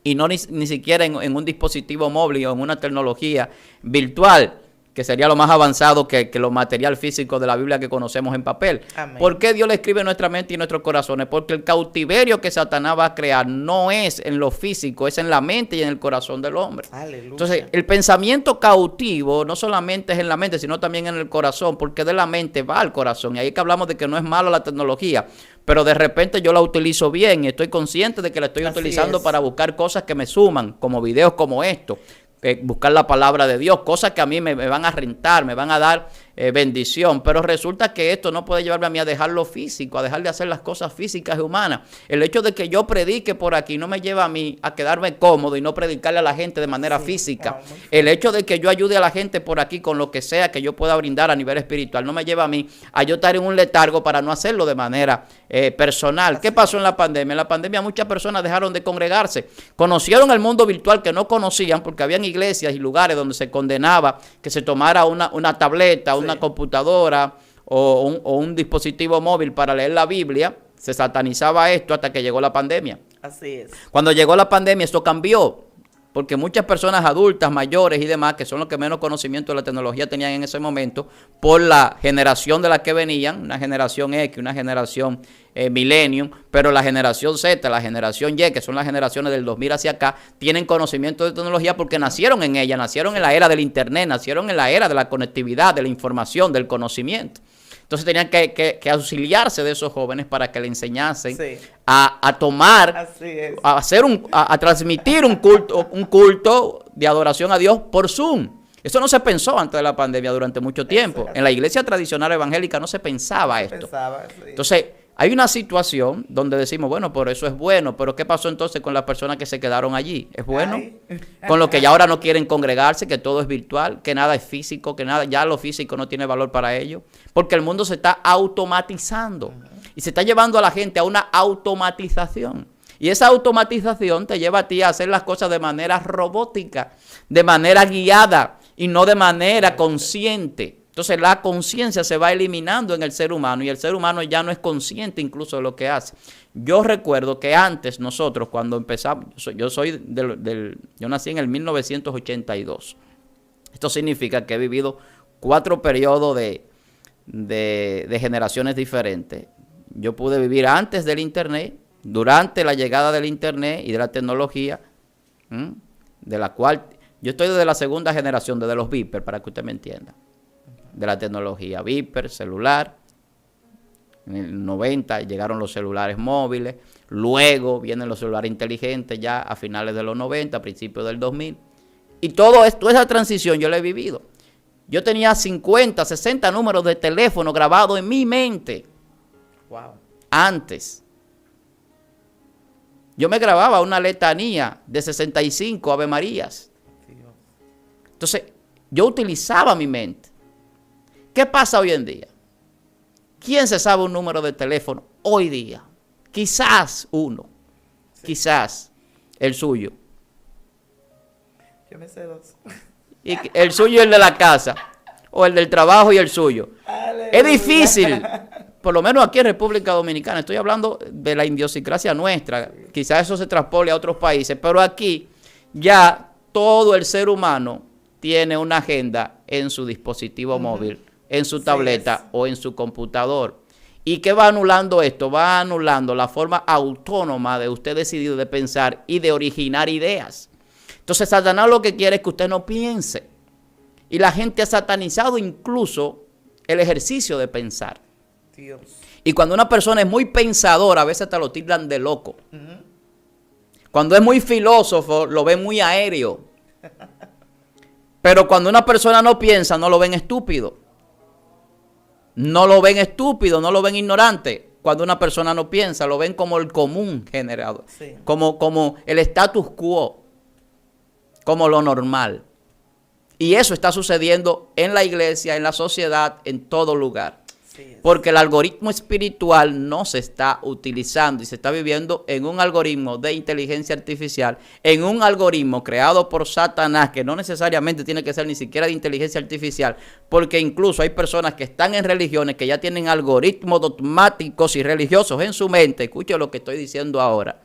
Y no ni siquiera en un dispositivo móvil o en una tecnología virtual, que sería lo más avanzado que lo material físico de la Biblia que conocemos en papel. Amén. ¿Por qué Dios le escribe en nuestra mente y en nuestros corazones? Porque el cautiverio que Satanás va a crear no es en lo físico, es en la mente y en el corazón del hombre. Aleluya. Entonces, el pensamiento cautivo no solamente es en la mente, sino también en el corazón, porque de la mente va al corazón. Y ahí que hablamos de que no es malo la tecnología, pero de repente yo la utilizo bien y estoy consciente de que la estoy utilizando para buscar cosas que me suman, como videos como estos. Buscar la palabra de Dios, cosas que a mí me van a rentar, me van a dar bendición, pero resulta que esto no puede llevarme a mí a dejar lo físico, a dejar de hacer las cosas físicas y humanas. El hecho de que yo predique por aquí no me lleva a mí a quedarme cómodo y no predicarle a la gente de manera física. El hecho de que yo ayude a la gente por aquí con lo que sea que yo pueda brindar a nivel espiritual no me lleva a mí a yo estar en un letargo para no hacerlo de manera personal. ¿Qué pasó en la pandemia? En la pandemia muchas personas dejaron de congregarse, conocieron el mundo virtual que no conocían, porque habían iglesias y lugares donde se condenaba que se tomara una tableta, una computadora o un dispositivo móvil para leer la Biblia. Se satanizaba esto hasta que llegó la pandemia. Así es. Cuando llegó la pandemia esto cambió, porque muchas personas adultas, mayores y demás, que son los que menos conocimiento de la tecnología tenían en ese momento, por la generación de la que venían, una generación X, una generación Millennium, pero la generación Z, la generación Y, que son las generaciones del 2000 hacia acá, tienen conocimiento de tecnología porque nacieron en ella, nacieron en la era del Internet, nacieron en la era de la conectividad, de la información, del conocimiento. Entonces tenían que auxiliarse de esos jóvenes para que le enseñasen a tomar, a transmitir un culto de adoración a Dios por Zoom. Eso no se pensó antes de la pandemia durante mucho tiempo. En la iglesia tradicional evangélica no se pensaba esto. Entonces, hay una situación donde decimos, bueno, por eso es bueno, pero ¿qué pasó entonces con las personas que se quedaron allí? ¿Es bueno? Con los que ya ahora no quieren congregarse, que todo es virtual, que nada es físico, que nada, ya lo físico no tiene valor para ellos, porque el mundo se está automatizando y se está llevando a la gente a una automatización. Y esa automatización te lleva a ti a hacer las cosas de manera robótica, de manera guiada y no de manera consciente. Entonces la conciencia se va eliminando en el ser humano y el ser humano ya no es consciente incluso de lo que hace. Yo recuerdo que antes nosotros cuando empezamos, yo nací en el 1982. Esto significa que he vivido 4 periodos de generaciones diferentes. Yo pude vivir antes del Internet, durante la llegada del Internet y de la tecnología, de la cual yo estoy desde la segunda generación, desde los Viper, para que usted me entienda. De la tecnología Viper, celular. En el 90 llegaron los celulares móviles, luego vienen los celulares inteligentes ya a finales de los 90, a principios del 2000. Y todo esto, esa transición yo la he vivido. Yo tenía 50, 60 números de teléfono grabados en mi mente. Wow. Antes. Yo me grababa una letanía de 65 Ave Marías. Entonces, yo utilizaba mi mente. ¿Qué pasa hoy en día? ¿Quién se sabe un número de teléfono hoy día? Quizás uno. Quizás el suyo. Yo me sé 2. Y el suyo y el de la casa. O el del trabajo y el suyo. Aleluya. Es difícil. Por lo menos aquí en República Dominicana. Estoy hablando de la idiosincrasia nuestra. Quizás eso se traspole a otros países. Pero aquí ya todo el ser humano tiene una agenda en su dispositivo móvil, en su tableta o en su computador. ¿Y qué va anulando esto? Va anulando la forma autónoma de usted decidir de pensar y de originar ideas. Entonces Satanás lo que quiere es que usted no piense. Y la gente ha satanizado incluso el ejercicio de pensar. Dios. Y cuando una persona es muy pensadora, a veces hasta lo tildan de loco. Cuando es muy filósofo, lo ven muy aéreo. Pero cuando una persona no piensa, no lo ven estúpido. No lo ven estúpido, no lo ven ignorante. Cuando una persona no piensa, lo ven como el común generado. Sí. Como el status quo. Como lo normal. Y eso está sucediendo en la iglesia, en la sociedad, en todo lugar. Sí. Porque el algoritmo espiritual no se está utilizando y se está viviendo en un algoritmo de inteligencia artificial, en un algoritmo creado por Satanás, que no necesariamente tiene que ser ni siquiera de inteligencia artificial, porque incluso hay personas que están en religiones que ya tienen algoritmos dogmáticos y religiosos en su mente, escuche lo que estoy diciendo ahora,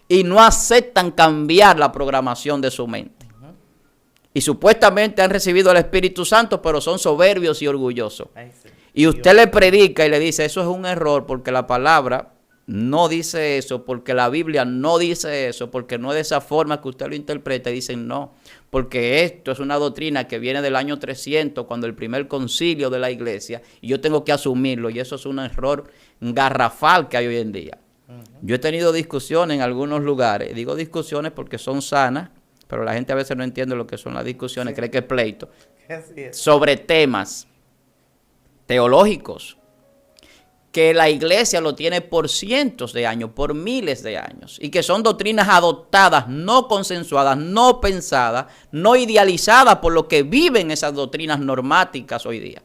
y no aceptan cambiar la programación de su mente. Y supuestamente han recibido el Espíritu Santo, pero son soberbios y orgullosos. Y usted le predica y le dice, eso es un error porque la palabra no dice eso, porque la Biblia no dice eso, porque no es de esa forma que usted lo interpreta. Y dicen, no, porque esto es una doctrina que viene del año 300, cuando el primer concilio de la iglesia, y yo tengo que asumirlo, y eso es un error garrafal que hay hoy en día. Yo he tenido discusiones en algunos lugares, digo discusiones porque son sanas, pero la gente a veces no entiende lo que son las discusiones, cree que es pleito, sobre temas teológicos, que la iglesia lo tiene por cientos de años, por miles de años, y que son doctrinas adoptadas, no consensuadas, no pensadas, no idealizadas por lo que viven esas doctrinas normáticas hoy día.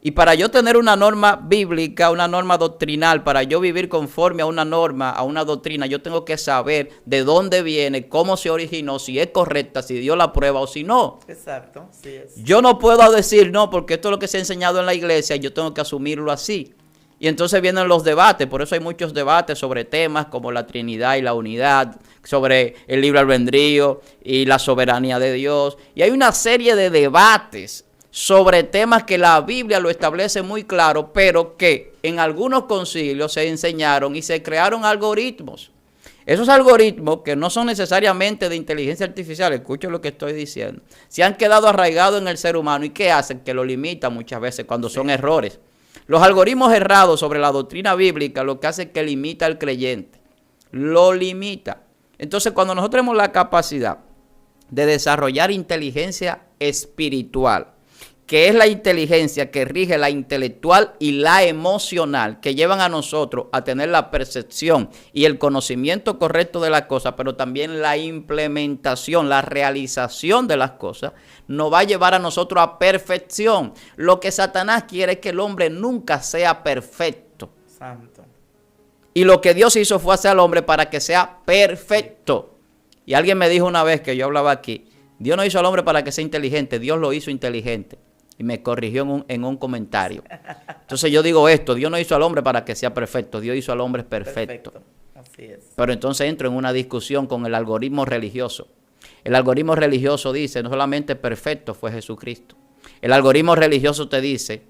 Y para yo tener una norma bíblica, una norma doctrinal, para yo vivir conforme a una norma, a una doctrina, yo tengo que saber de dónde viene, cómo se originó, si es correcta, si dio la prueba o si no. Exacto, sí es. Yo no puedo decir no, porque esto es lo que se ha enseñado en la iglesia y yo tengo que asumirlo así. Y entonces vienen los debates, por eso hay muchos debates sobre temas como la Trinidad y la unidad, sobre el libre albedrío y la soberanía de Dios. Y hay una serie de debates sobre temas que la Biblia lo establece muy claro, pero que en algunos concilios se enseñaron y se crearon algoritmos. Esos algoritmos, que no son necesariamente de inteligencia artificial, escuchen lo que estoy diciendo, se han quedado arraigados en el ser humano. ¿Y qué hacen? Que lo limitan muchas veces cuando son errores. Los algoritmos errados sobre la doctrina bíblica lo que hace es que limita al creyente. Lo limita. Entonces, cuando nosotros tenemos la capacidad de desarrollar inteligencia espiritual, que es la inteligencia que rige la intelectual y la emocional, que llevan a nosotros a tener la percepción y el conocimiento correcto de las cosas, pero también la implementación, la realización de las cosas, nos va a llevar a nosotros a perfección. Lo que Satanás quiere es que el hombre nunca sea perfecto. Santo. Y lo que Dios hizo fue hacer al hombre para que sea perfecto. Y alguien me dijo una vez que yo hablaba aquí, Dios no hizo al hombre para que sea inteligente, Dios lo hizo inteligente. Y me corrigió en un comentario. Entonces yo digo esto, Dios no hizo al hombre para que sea perfecto, Dios hizo al hombre perfecto. Así es. Pero entonces entro en una discusión con el algoritmo religioso. El algoritmo religioso dice, no solamente perfecto fue Jesucristo. El algoritmo religioso te dice,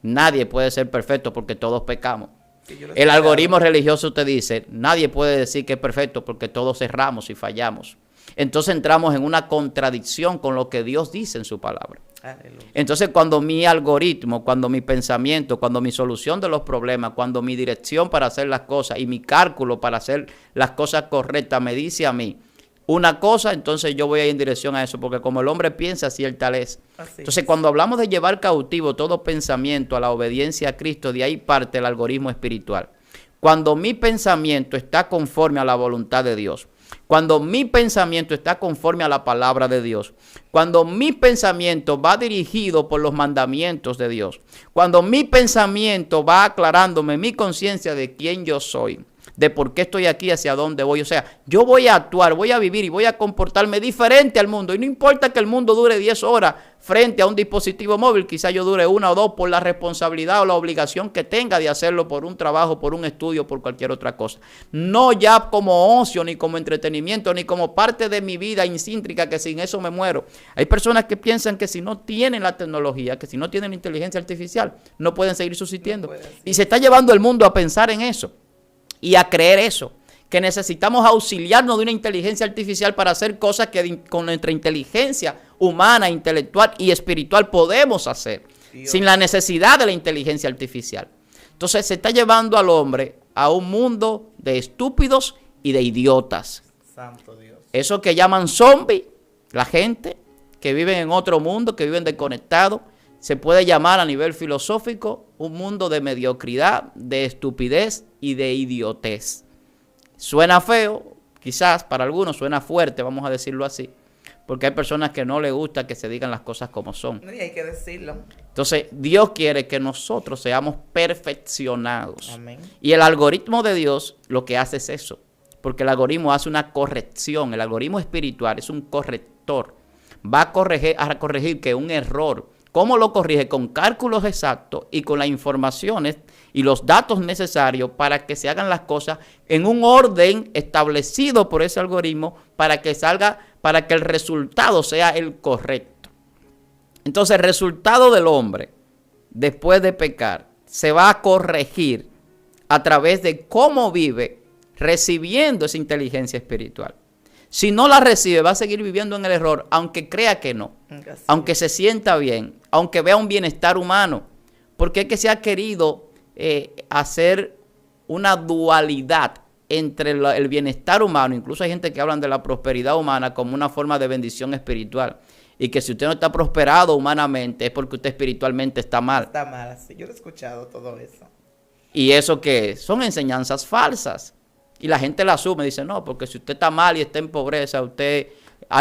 nadie puede ser perfecto porque todos pecamos. Sí, el algoritmo religioso te dice, nadie puede decir que es perfecto porque todos erramos y fallamos. Entonces entramos en una contradicción con lo que Dios dice en su palabra. Aleluya. Entonces cuando mi algoritmo, cuando mi pensamiento, cuando mi solución de los problemas, cuando mi dirección para hacer las cosas y mi cálculo para hacer las cosas correctas me dice a mí una cosa, entonces yo voy a ir en dirección a eso, porque como el hombre piensa, así el tal es. Entonces cuando hablamos de llevar cautivo todo pensamiento a la obediencia a Cristo, de ahí parte el algoritmo espiritual. Cuando mi pensamiento está conforme a la voluntad de Dios, cuando mi pensamiento está conforme a la palabra de Dios, cuando mi pensamiento va dirigido por los mandamientos de Dios, cuando mi pensamiento va aclarándome mi conciencia de quién yo soy, de por qué estoy aquí, hacia dónde voy. O sea, yo voy a actuar, voy a vivir y voy a comportarme diferente al mundo. Y no importa que el mundo dure 10 horas frente a un dispositivo móvil, quizá yo dure 1 o 2 por la responsabilidad o la obligación que tenga de hacerlo por un trabajo, por un estudio, por cualquier otra cosa. No ya como ocio, ni como entretenimiento, ni como parte de mi vida incíntrica, que sin eso me muero. Hay personas que piensan que si no tienen la tecnología, que si no tienen la inteligencia artificial, no pueden seguir subsistiendo. No puede, y se está llevando el mundo a pensar en eso y a creer eso, que necesitamos auxiliarnos de una inteligencia artificial para hacer cosas que con nuestra inteligencia humana, intelectual y espiritual podemos hacer, sin la necesidad de la inteligencia artificial. Entonces se está llevando al hombre a un mundo de estúpidos y de idiotas. Santo Dios. Eso que llaman zombies, la gente que viven en otro mundo, que viven desconectados, se puede llamar a nivel filosófico un mundo de mediocridad, de estupidez y de idiotez. Suena feo, quizás para algunos suena fuerte, vamos a decirlo así, porque hay personas que no les gusta que se digan las cosas como son. Y hay que decirlo. Entonces, Dios quiere que nosotros seamos perfeccionados. Amén. Y el algoritmo de Dios lo que hace es eso, porque el algoritmo hace una corrección. El algoritmo espiritual es un corrector. Va a corregir que un error. ¿Cómo lo corrige? Con cálculos exactos y con las informaciones y los datos necesarios para que se hagan las cosas en un orden establecido por ese algoritmo para que el resultado sea el correcto. Entonces, el resultado del hombre, después de pecar, se va a corregir a través de cómo vive recibiendo esa inteligencia espiritual. Si no la recibe, va a seguir viviendo en el error, aunque crea que no, aunque se sienta bien, aunque vea un bienestar humano, porque es que se ha querido hacer una dualidad entre el bienestar humano. Incluso hay gente que hablan de la prosperidad humana como una forma de bendición espiritual, y que si usted no está prosperado humanamente es porque usted espiritualmente está mal. Está mal, sí, yo lo he escuchado todo eso. ¿Y eso qué es? Son enseñanzas falsas. Y la gente la asume, dice, no, porque si usted está mal y está en pobreza, hay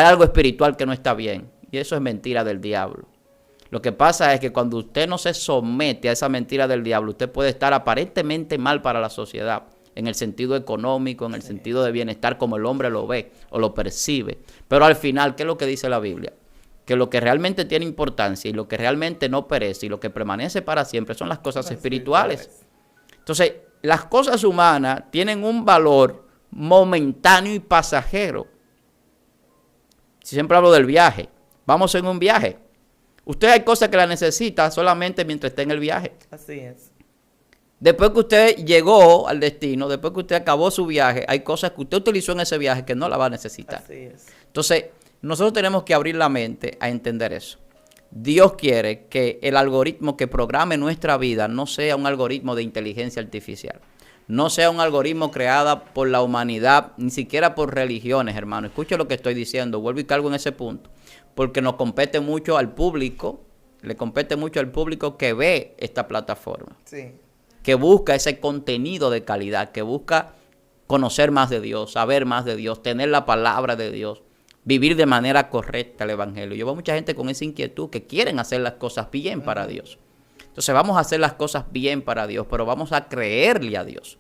algo espiritual que no está bien. Y eso es mentira del diablo. Lo que pasa es que cuando usted no se somete a esa mentira del diablo, usted puede estar aparentemente mal para la sociedad, en el sentido económico, en el sentido de bienestar, como el hombre lo ve o lo percibe. Pero al final, ¿qué es lo que dice la Biblia? Que lo que realmente tiene importancia y lo que realmente no perece y lo que permanece para siempre son las cosas espirituales. Entonces, las cosas humanas tienen un valor momentáneo y pasajero. Siempre hablo del viaje. Vamos en un viaje. Usted hay cosas que la necesita solamente mientras esté en el viaje. Así es. Después que usted llegó al destino, después que usted acabó su viaje, hay cosas que usted utilizó en ese viaje que no la va a necesitar. Así es. Entonces, nosotros tenemos que abrir la mente a entender eso. Dios quiere que el algoritmo que programe nuestra vida no sea un algoritmo de inteligencia artificial. No sea un algoritmo creado por la humanidad, ni siquiera por religiones, hermano. Escuche lo que estoy diciendo, vuelvo y cargo en ese punto. Porque nos compete mucho al público, le compete mucho al público que ve esta plataforma. Sí. Que busca ese contenido de calidad, que busca conocer más de Dios, saber más de Dios, tener la palabra de Dios. Vivir de manera correcta el evangelio. Yo veo mucha gente con esa inquietud que quieren hacer las cosas bien para Dios. Entonces vamos a hacer las cosas bien para Dios, pero vamos a creerle a Dios.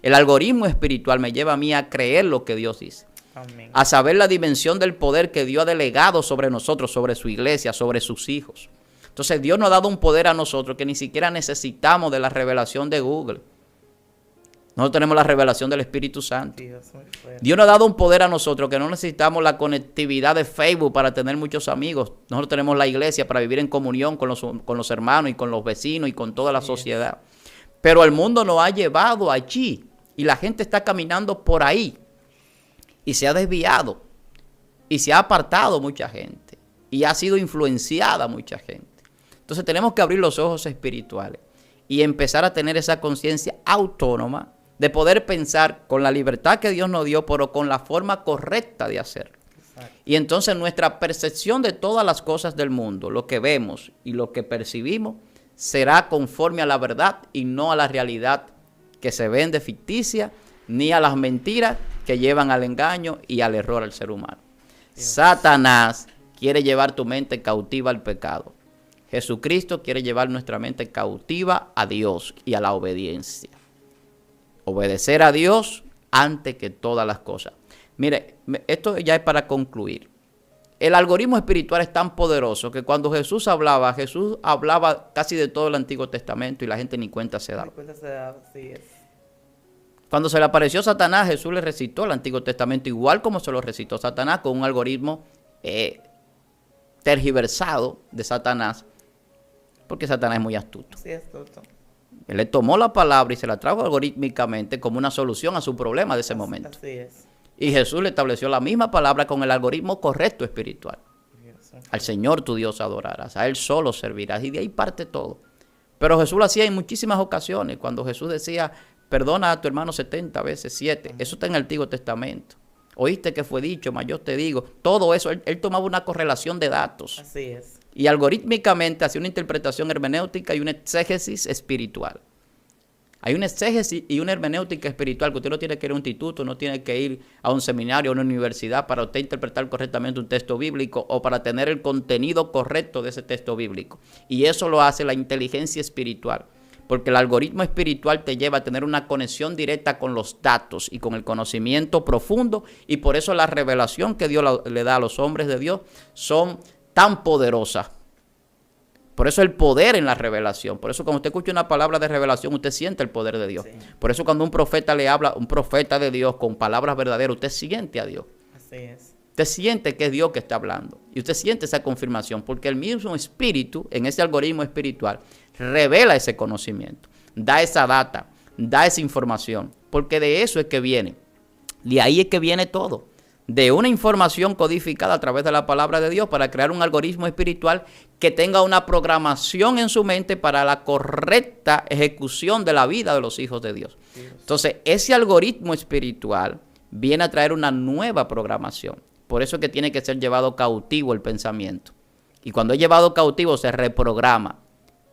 El algoritmo espiritual me lleva a mí a creer lo que Dios dice. Amén. A saber la dimensión del poder que Dios ha delegado sobre nosotros, sobre su iglesia, sobre sus hijos. Entonces Dios nos ha dado un poder a nosotros que ni siquiera necesitamos de la revelación de Google. Nosotros tenemos la revelación del Espíritu Santo. Dios nos ha dado un poder a nosotros que no necesitamos la conectividad de Facebook para tener muchos amigos. Nosotros tenemos la iglesia para vivir en comunión con los hermanos y con los vecinos y con toda la sociedad. Pero el mundo nos ha llevado allí y la gente está caminando por ahí y se ha desviado y se ha apartado mucha gente y ha sido influenciada mucha gente. Entonces tenemos que abrir los ojos espirituales y empezar a tener esa conciencia autónoma de poder pensar con la libertad que Dios nos dio, pero con la forma correcta de hacerlo. Exacto. Y entonces nuestra percepción de todas las cosas del mundo, lo que vemos y lo que percibimos, será conforme a la verdad y no a la realidad que se vende ficticia, ni a las mentiras que llevan al engaño y al error al ser humano. Dios. Satanás quiere llevar tu mente cautiva al pecado. Jesucristo quiere llevar nuestra mente cautiva a Dios y a la obediencia. Obedecer a Dios antes que todas las cosas. Mire, esto ya es para concluir. El algoritmo espiritual es tan poderoso que cuando Jesús hablaba casi de todo el Antiguo Testamento y la gente ni cuenta se daba. Así es. Cuando se le apareció Satanás, Jesús le recitó el Antiguo Testamento igual como se lo recitó Satanás, con un algoritmo tergiversado de Satanás, porque Satanás es muy astuto. Sí, astuto. Él le tomó la palabra y se la trajo algorítmicamente como una solución a su problema de ese momento. Así es. Y Jesús le estableció la misma palabra con el algoritmo correcto espiritual. Al Señor tu Dios adorarás, a Él solo servirás, y de ahí parte todo. Pero Jesús lo hacía en muchísimas ocasiones, cuando Jesús decía, perdona a tu hermano 70 veces 7. Eso está en el Antiguo Testamento. Oíste que fue dicho, mas yo te digo. Todo eso, él tomaba una correlación de datos. Así es. Y algorítmicamente hacía una interpretación hermenéutica y una exégesis espiritual. Hay una exégesis y una hermenéutica espiritual que usted no tiene que ir a un instituto, no tiene que ir a un seminario, a una universidad para usted interpretar correctamente un texto bíblico o para tener el contenido correcto de ese texto bíblico. Y eso lo hace la inteligencia espiritual, porque el algoritmo espiritual te lleva a tener una conexión directa con los datos y con el conocimiento profundo, y por eso la revelación que Dios le da a los hombres de Dios son tan poderosas. Por eso el poder en la revelación. Por eso cuando usted escucha una palabra de revelación, usted siente el poder de Dios. Sí. Por eso cuando un profeta le habla, un profeta de Dios con palabras verdaderas, usted siente a Dios. Así es. Usted siente que es Dios que está hablando. Y usted siente esa confirmación, porque el mismo espíritu, en ese algoritmo espiritual, revela ese conocimiento, da esa data, da esa información, porque de eso es que viene. De ahí es que viene todo. De una información codificada a través de la palabra de Dios para crear un algoritmo espiritual que tenga una programación en su mente para la correcta ejecución de la vida de los hijos de Dios. Entonces, ese algoritmo espiritual viene a traer una nueva programación. Por eso es que tiene que ser llevado cautivo el pensamiento. Y cuando es llevado cautivo se reprograma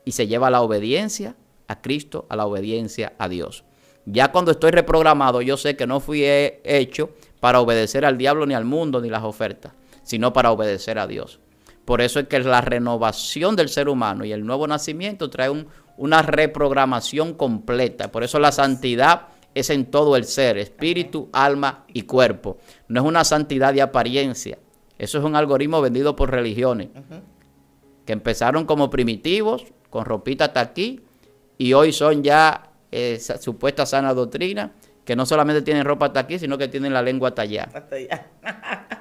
y se lleva a la obediencia a Cristo, a la obediencia a Dios. Ya cuando estoy reprogramado, yo sé que no fui hecho para obedecer al diablo ni al mundo ni las ofertas, sino para obedecer a Dios. Por eso es que la renovación del ser humano y el nuevo nacimiento trae una reprogramación completa. Por eso la santidad es en todo el ser, espíritu, alma y cuerpo. No es una santidad de apariencia. Eso es un algoritmo vendido por religiones, que empezaron como primitivos, con ropita hasta aquí, y hoy son ya supuesta sana doctrina, que no solamente tienen ropa hasta aquí, sino que tienen la lengua hasta allá. Hasta allá.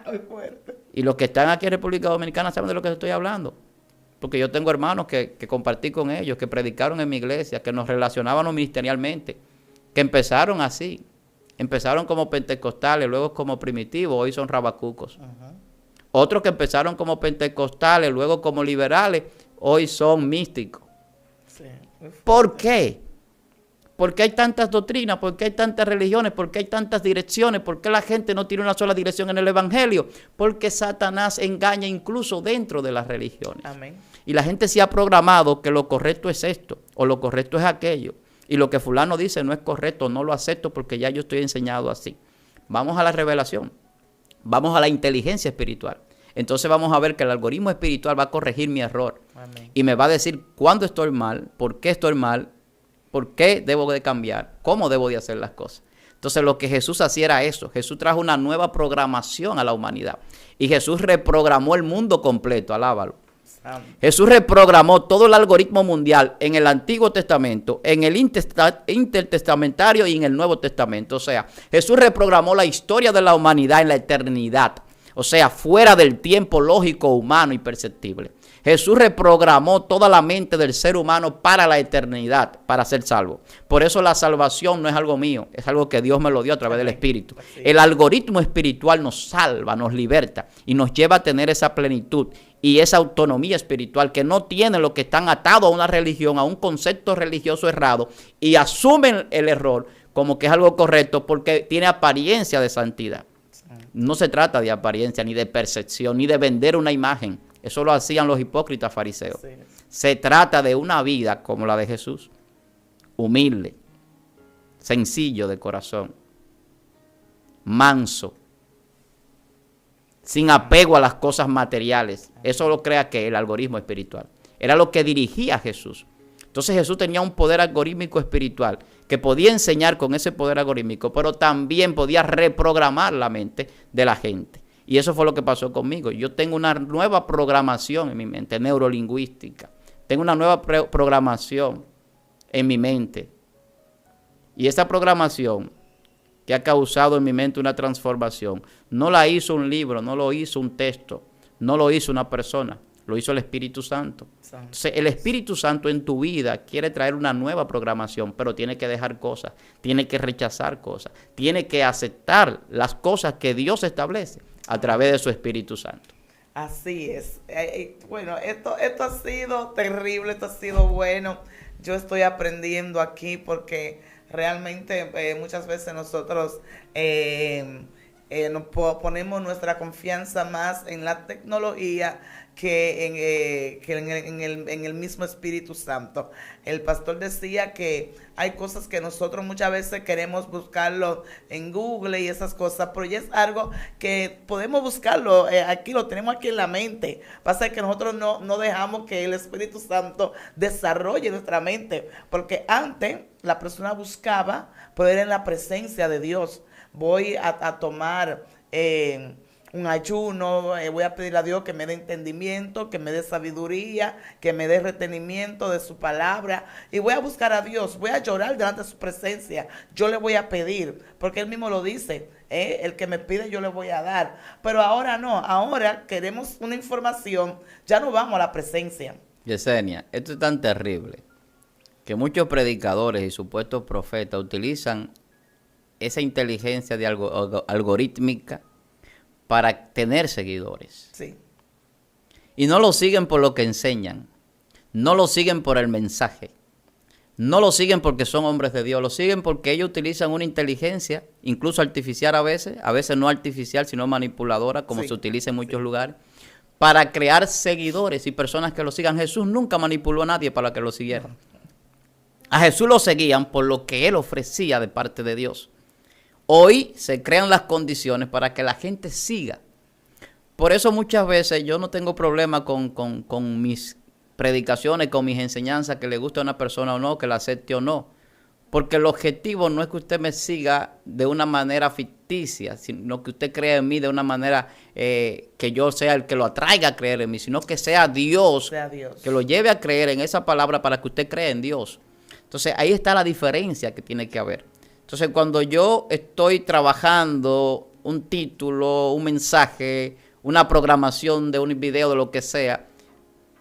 Muy fuerte. Y los que están aquí en República Dominicana saben de lo que estoy hablando. Porque yo tengo hermanos que compartí con ellos, que predicaron en mi iglesia, que nos relacionábamos ministerialmente, que empezaron así. Empezaron como pentecostales, luego como primitivos, hoy son rabacucos. Otros que empezaron como pentecostales, luego como liberales, hoy son místicos. Sí, ¿por qué? ¿Por qué hay tantas doctrinas? ¿Por qué hay tantas religiones? ¿Por qué hay tantas direcciones? ¿Por qué la gente no tiene una sola dirección en el evangelio? Porque Satanás engaña incluso dentro de las religiones. Amén. Y la gente se ha programado que lo correcto es esto o lo correcto es aquello. Y lo que fulano dice no es correcto, no lo acepto porque ya yo estoy enseñado así. Vamos a la revelación. Vamos a la inteligencia espiritual. Entonces vamos a ver que el algoritmo espiritual va a corregir mi error. Amén. Y me va a decir cuándo estoy mal, por qué estoy mal, por qué debo de cambiar, cómo debo de hacer las cosas. Entonces lo que Jesús hacía era eso. Jesús trajo una nueva programación a la humanidad. Y Jesús reprogramó el mundo completo, alábalo. Jesús reprogramó todo el algoritmo mundial en el Antiguo Testamento, en el Intertestamentario y en el Nuevo Testamento. O sea, Jesús reprogramó la historia de la humanidad en la eternidad. O sea, fuera del tiempo lógico, humano y perceptible. Jesús reprogramó toda la mente del ser humano para la eternidad, para ser salvo. Por eso la salvación no es algo mío, es algo que Dios me lo dio a través del Espíritu. El algoritmo espiritual nos salva, nos liberta y nos lleva a tener esa plenitud y esa autonomía espiritual que no tienen los que están atados a una religión, a un concepto religioso errado y asumen el error como que es algo correcto porque tiene apariencia de santidad. No se trata de apariencia, ni de percepción, ni de vender una imagen. Eso lo hacían los hipócritas fariseos. Sí. Se trata de una vida como la de Jesús, humilde, sencillo de corazón, manso, sin apego a las cosas materiales. Eso lo crea que el algoritmo espiritual. Era lo que dirigía a Jesús. Entonces Jesús tenía un poder algorítmico espiritual que podía enseñar con ese poder algorítmico, pero también podía reprogramar la mente de la gente. Y eso fue lo que pasó conmigo. Yo tengo una nueva programación en mi mente, neurolingüística. Tengo una nueva programación en mi mente. Y esa programación que ha causado en mi mente una transformación, no la hizo un libro, no lo hizo un texto, no lo hizo una persona, lo hizo el Espíritu Santo. Entonces, el Espíritu Santo en tu vida quiere traer una nueva programación, pero tiene que dejar cosas, tiene que rechazar cosas, tiene que aceptar las cosas que Dios establece a través de su Espíritu Santo. Así es. Bueno, esto ha sido terrible, esto ha sido bueno. Yo estoy aprendiendo aquí porque realmente muchas veces nosotros ponemos nuestra confianza más en la tecnología que en el mismo Espíritu Santo. El pastor decía que hay cosas que nosotros muchas veces queremos buscarlo en Google y esas cosas, pero ya es algo que podemos buscarlo, aquí lo tenemos aquí en la mente. Pasa que nosotros no dejamos que el Espíritu Santo desarrolle nuestra mente, porque antes la persona buscaba poder en la presencia de Dios. Voy a tomar un ayuno, voy a pedir a Dios que me dé entendimiento, que me dé sabiduría, que me dé retenimiento de su palabra, y voy a buscar a Dios, voy a llorar delante de su presencia, yo le voy a pedir, porque Él mismo lo dice, el que me pide yo le voy a dar. Pero ahora no, ahora queremos una información, ya no vamos a la presencia. Yesenia, esto es tan terrible que muchos predicadores y supuestos profetas utilizan esa inteligencia de algorítmica para tener seguidores. Sí. Y no lo siguen por lo que enseñan, no lo siguen por el mensaje, no lo siguen porque son hombres de Dios, lo siguen porque ellos utilizan una inteligencia, incluso artificial a veces no artificial, sino manipuladora, como se utiliza en muchos lugares, para crear seguidores y personas que lo sigan. Jesús nunca manipuló a nadie para que lo siguieran. A Jesús lo seguían por lo que Él ofrecía de parte de Dios. Hoy se crean las condiciones para que la gente siga. Por eso muchas veces yo no tengo problema con mis predicaciones, con mis enseñanzas, que le guste a una persona o no, que la acepte o no. Porque el objetivo no es que usted me siga de una manera ficticia, sino que usted crea en mí de una manera que yo sea el que lo atraiga a creer en mí, sino que sea Dios, que lo lleve a creer en esa palabra para que usted crea en Dios. Entonces ahí está la diferencia que tiene que haber. Entonces, cuando yo estoy trabajando un título, un mensaje, una programación de un video, de lo que sea,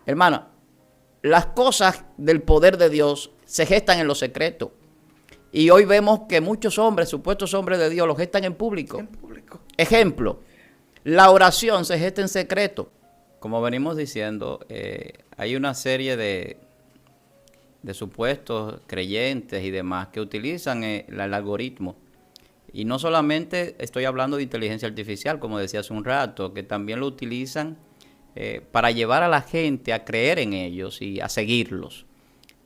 hermano, las cosas del poder de Dios se gestan en lo secreto. Y hoy vemos que muchos hombres, supuestos hombres de Dios, lo gestan en público. Ejemplo, la oración se gesta en secreto. Como venimos diciendo, hay una serie de supuestos creyentes y demás que utilizan el algoritmo. Y no solamente estoy hablando de inteligencia artificial, como decía hace un rato, que también lo utilizan para llevar a la gente a creer en ellos y a seguirlos.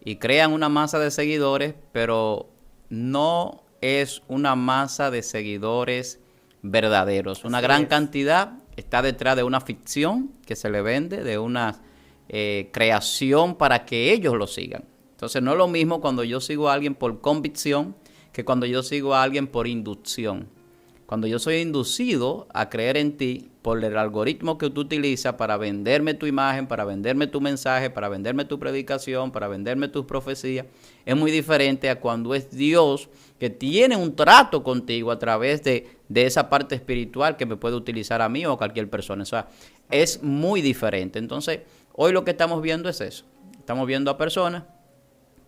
Y crean una masa de seguidores, pero no es una masa de seguidores verdaderos. Una gran cantidad está detrás de una ficción que se le vende, de una creación para que ellos lo sigan. Entonces no es lo mismo cuando yo sigo a alguien por convicción que cuando yo sigo a alguien por inducción. Cuando yo soy inducido a creer en ti por el algoritmo que tú utilizas para venderme tu imagen, para venderme tu mensaje, para venderme tu predicación, para venderme tus profecías, es muy diferente a cuando es Dios que tiene un trato contigo a través de esa parte espiritual que me puede utilizar a mí o a cualquier persona. O sea, es muy diferente. Entonces, hoy lo que estamos viendo es eso. Estamos viendo a personas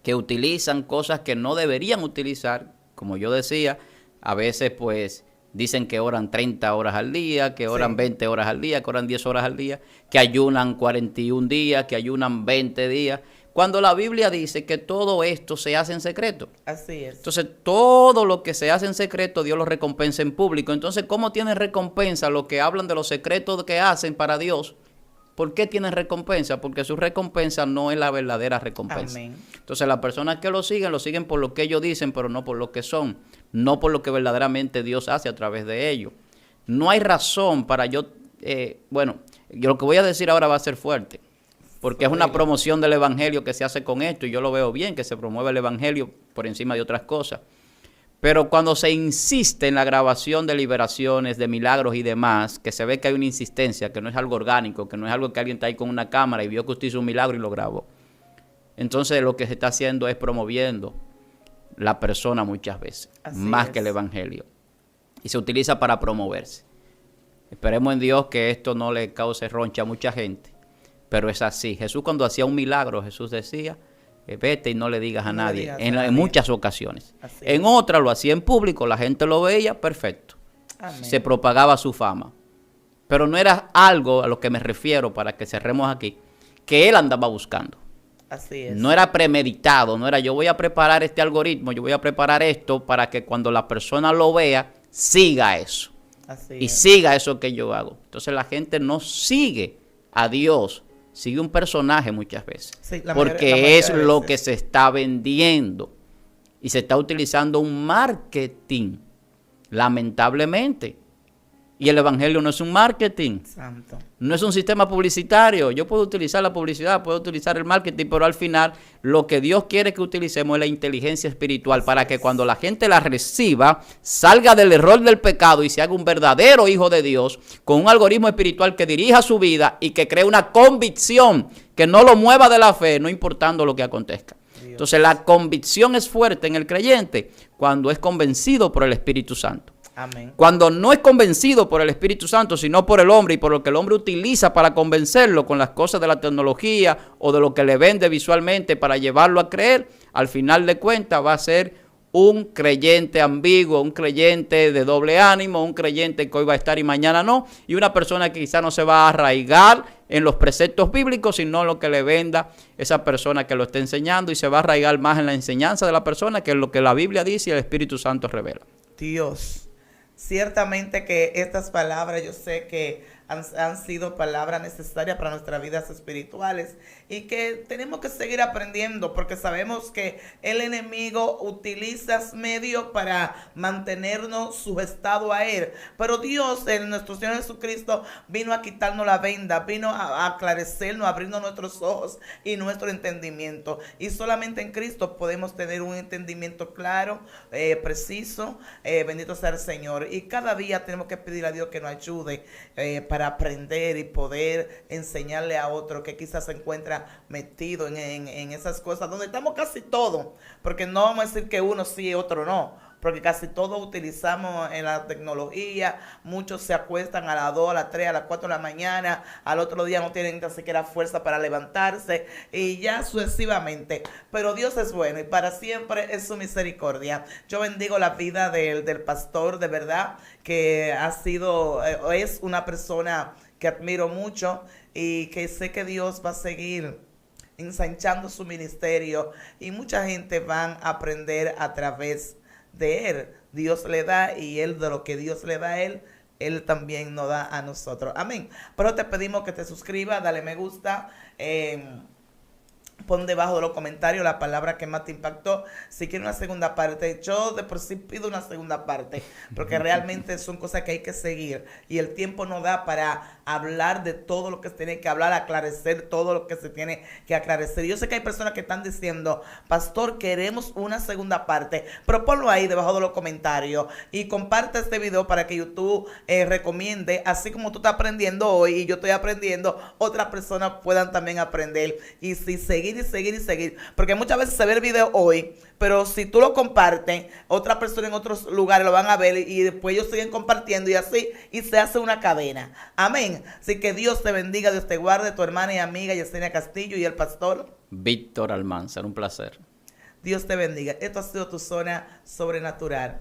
que utilizan cosas que no deberían utilizar, como yo decía, a veces pues dicen que oran 30 horas al día, que oran 20 horas al día, que oran 10 horas al día, que ayunan 41 días, que ayunan 20 días, cuando la Biblia dice que todo esto se hace en secreto. Así es. Entonces, todo lo que se hace en secreto, Dios lo recompensa en público. Entonces, ¿cómo tienen recompensa los que hablan de los secretos que hacen para Dios? ¿Por qué tienen recompensa? Porque su recompensa no es la verdadera recompensa. Amén. Entonces las personas que lo siguen por lo que ellos dicen, pero no por lo que son, no por lo que verdaderamente Dios hace a través de ellos. No hay razón para yo, lo que voy a decir ahora va a ser fuerte. porque es una promoción del evangelio que se hace con esto, y yo lo veo bien, que se promueve el evangelio por encima de otras cosas. Pero cuando se insiste en la grabación de liberaciones, de milagros y demás, que se ve que hay una insistencia, que no es algo orgánico, que no es algo que alguien está ahí con una cámara y vio que usted hizo un milagro y lo grabó. Entonces lo que se está haciendo es promoviendo la persona muchas veces, más que el evangelio. Y se utiliza para promoverse. Esperemos en Dios que esto no le cause roncha a mucha gente, pero es así. Jesús, cuando hacía un milagro, Jesús decía, vete y no le digas a nadie, en muchas ocasiones. En otras lo hacía en público, la gente lo veía, perfecto. Amén. Se propagaba su fama. Pero no era algo a lo que me refiero, para que cerremos aquí, que él andaba buscando. Así es. No era premeditado, no era yo voy a preparar este algoritmo, yo voy a preparar esto para que cuando la persona lo vea, siga eso. Y siga eso que yo hago. Entonces la gente no sigue a Dios, sigue un personaje muchas veces. Sí, porque es lo que se está vendiendo. Y se está utilizando un marketing, lamentablemente. Y el evangelio no es un marketing. Santo. No es un sistema publicitario. Yo puedo utilizar la publicidad, puedo utilizar el marketing, pero al final lo que Dios quiere que utilicemos es la inteligencia espiritual para que cuando la gente la reciba, salga del error del pecado y se haga un verdadero hijo de Dios con un algoritmo espiritual que dirija su vida y que cree una convicción que no lo mueva de la fe, no importando lo que acontezca. Dios. Entonces la convicción es fuerte en el creyente cuando es convencido por el Espíritu Santo. Amén. Cuando no es convencido por el Espíritu Santo, sino por el hombre y por lo que el hombre utiliza para convencerlo con las cosas de la tecnología o de lo que le vende visualmente para llevarlo a creer, al final de cuentas va a ser un creyente ambiguo, un creyente de doble ánimo, un creyente que hoy va a estar y mañana no, y una persona que quizá no se va a arraigar en los preceptos bíblicos, sino lo que le venda esa persona que lo está enseñando, y se va a arraigar más en la enseñanza de la persona que en lo que la Biblia dice y el Espíritu Santo revela. Dios. Ciertamente que estas palabras yo sé que han sido palabras necesarias para nuestras vidas espirituales y que tenemos que seguir aprendiendo porque sabemos que el enemigo utiliza medios para mantenernos sujetados a él. Pero Dios, en nuestro Señor Jesucristo, vino a quitarnos la venda, vino a aclarecernos, a abrirnos nuestros ojos y nuestro entendimiento. Y solamente en Cristo podemos tener un entendimiento claro, preciso. Bendito sea el Señor. Y cada día tenemos que pedir a Dios que nos ayude para aprender y poder enseñarle a otro que quizás se encuentra metido en esas cosas donde estamos casi todos, porque no vamos a decir que uno sí y otro no, porque casi todos utilizamos en la tecnología. Muchos se acuestan a las 2, a las 3, a las 4 de la mañana, al otro día no tienen ni siquiera fuerza para levantarse y ya sucesivamente. Pero Dios es bueno y para siempre es su misericordia. Yo bendigo la vida del pastor, de verdad, que ha sido, es una persona que admiro mucho y que sé que Dios va a seguir ensanchando su ministerio y mucha gente van a aprender a través de él. Dios le da y él de lo que Dios le da a él también nos da a nosotros. Amén. Pero te pedimos que te suscribas, dale me gusta, pon debajo de los comentarios la palabra que más te impactó. Si quieres una segunda parte, yo de por sí pido una segunda parte, porque realmente son cosas que hay que seguir y el tiempo no da para hablar de todo lo que se tiene que hablar, aclarecer todo lo que se tiene que aclarecer. Yo sé que hay personas que están diciendo, pastor, queremos una segunda parte, pero ponlo ahí debajo de los comentarios y comparte este video para que YouTube recomiende, así como tú estás aprendiendo hoy y yo estoy aprendiendo, otras personas puedan también aprender y si seguir y seguir, porque muchas veces se ve el video hoy, pero si tú lo compartes, otras personas en otros lugares lo van a ver y después ellos siguen compartiendo y así, y se hace una cadena. Amén. Así que Dios te bendiga, Dios te guarde, tu hermana y amiga Yesenia Castillo y el pastor Víctor Almanzar, un placer. Dios te bendiga. Esto ha sido tu zona sobrenatural.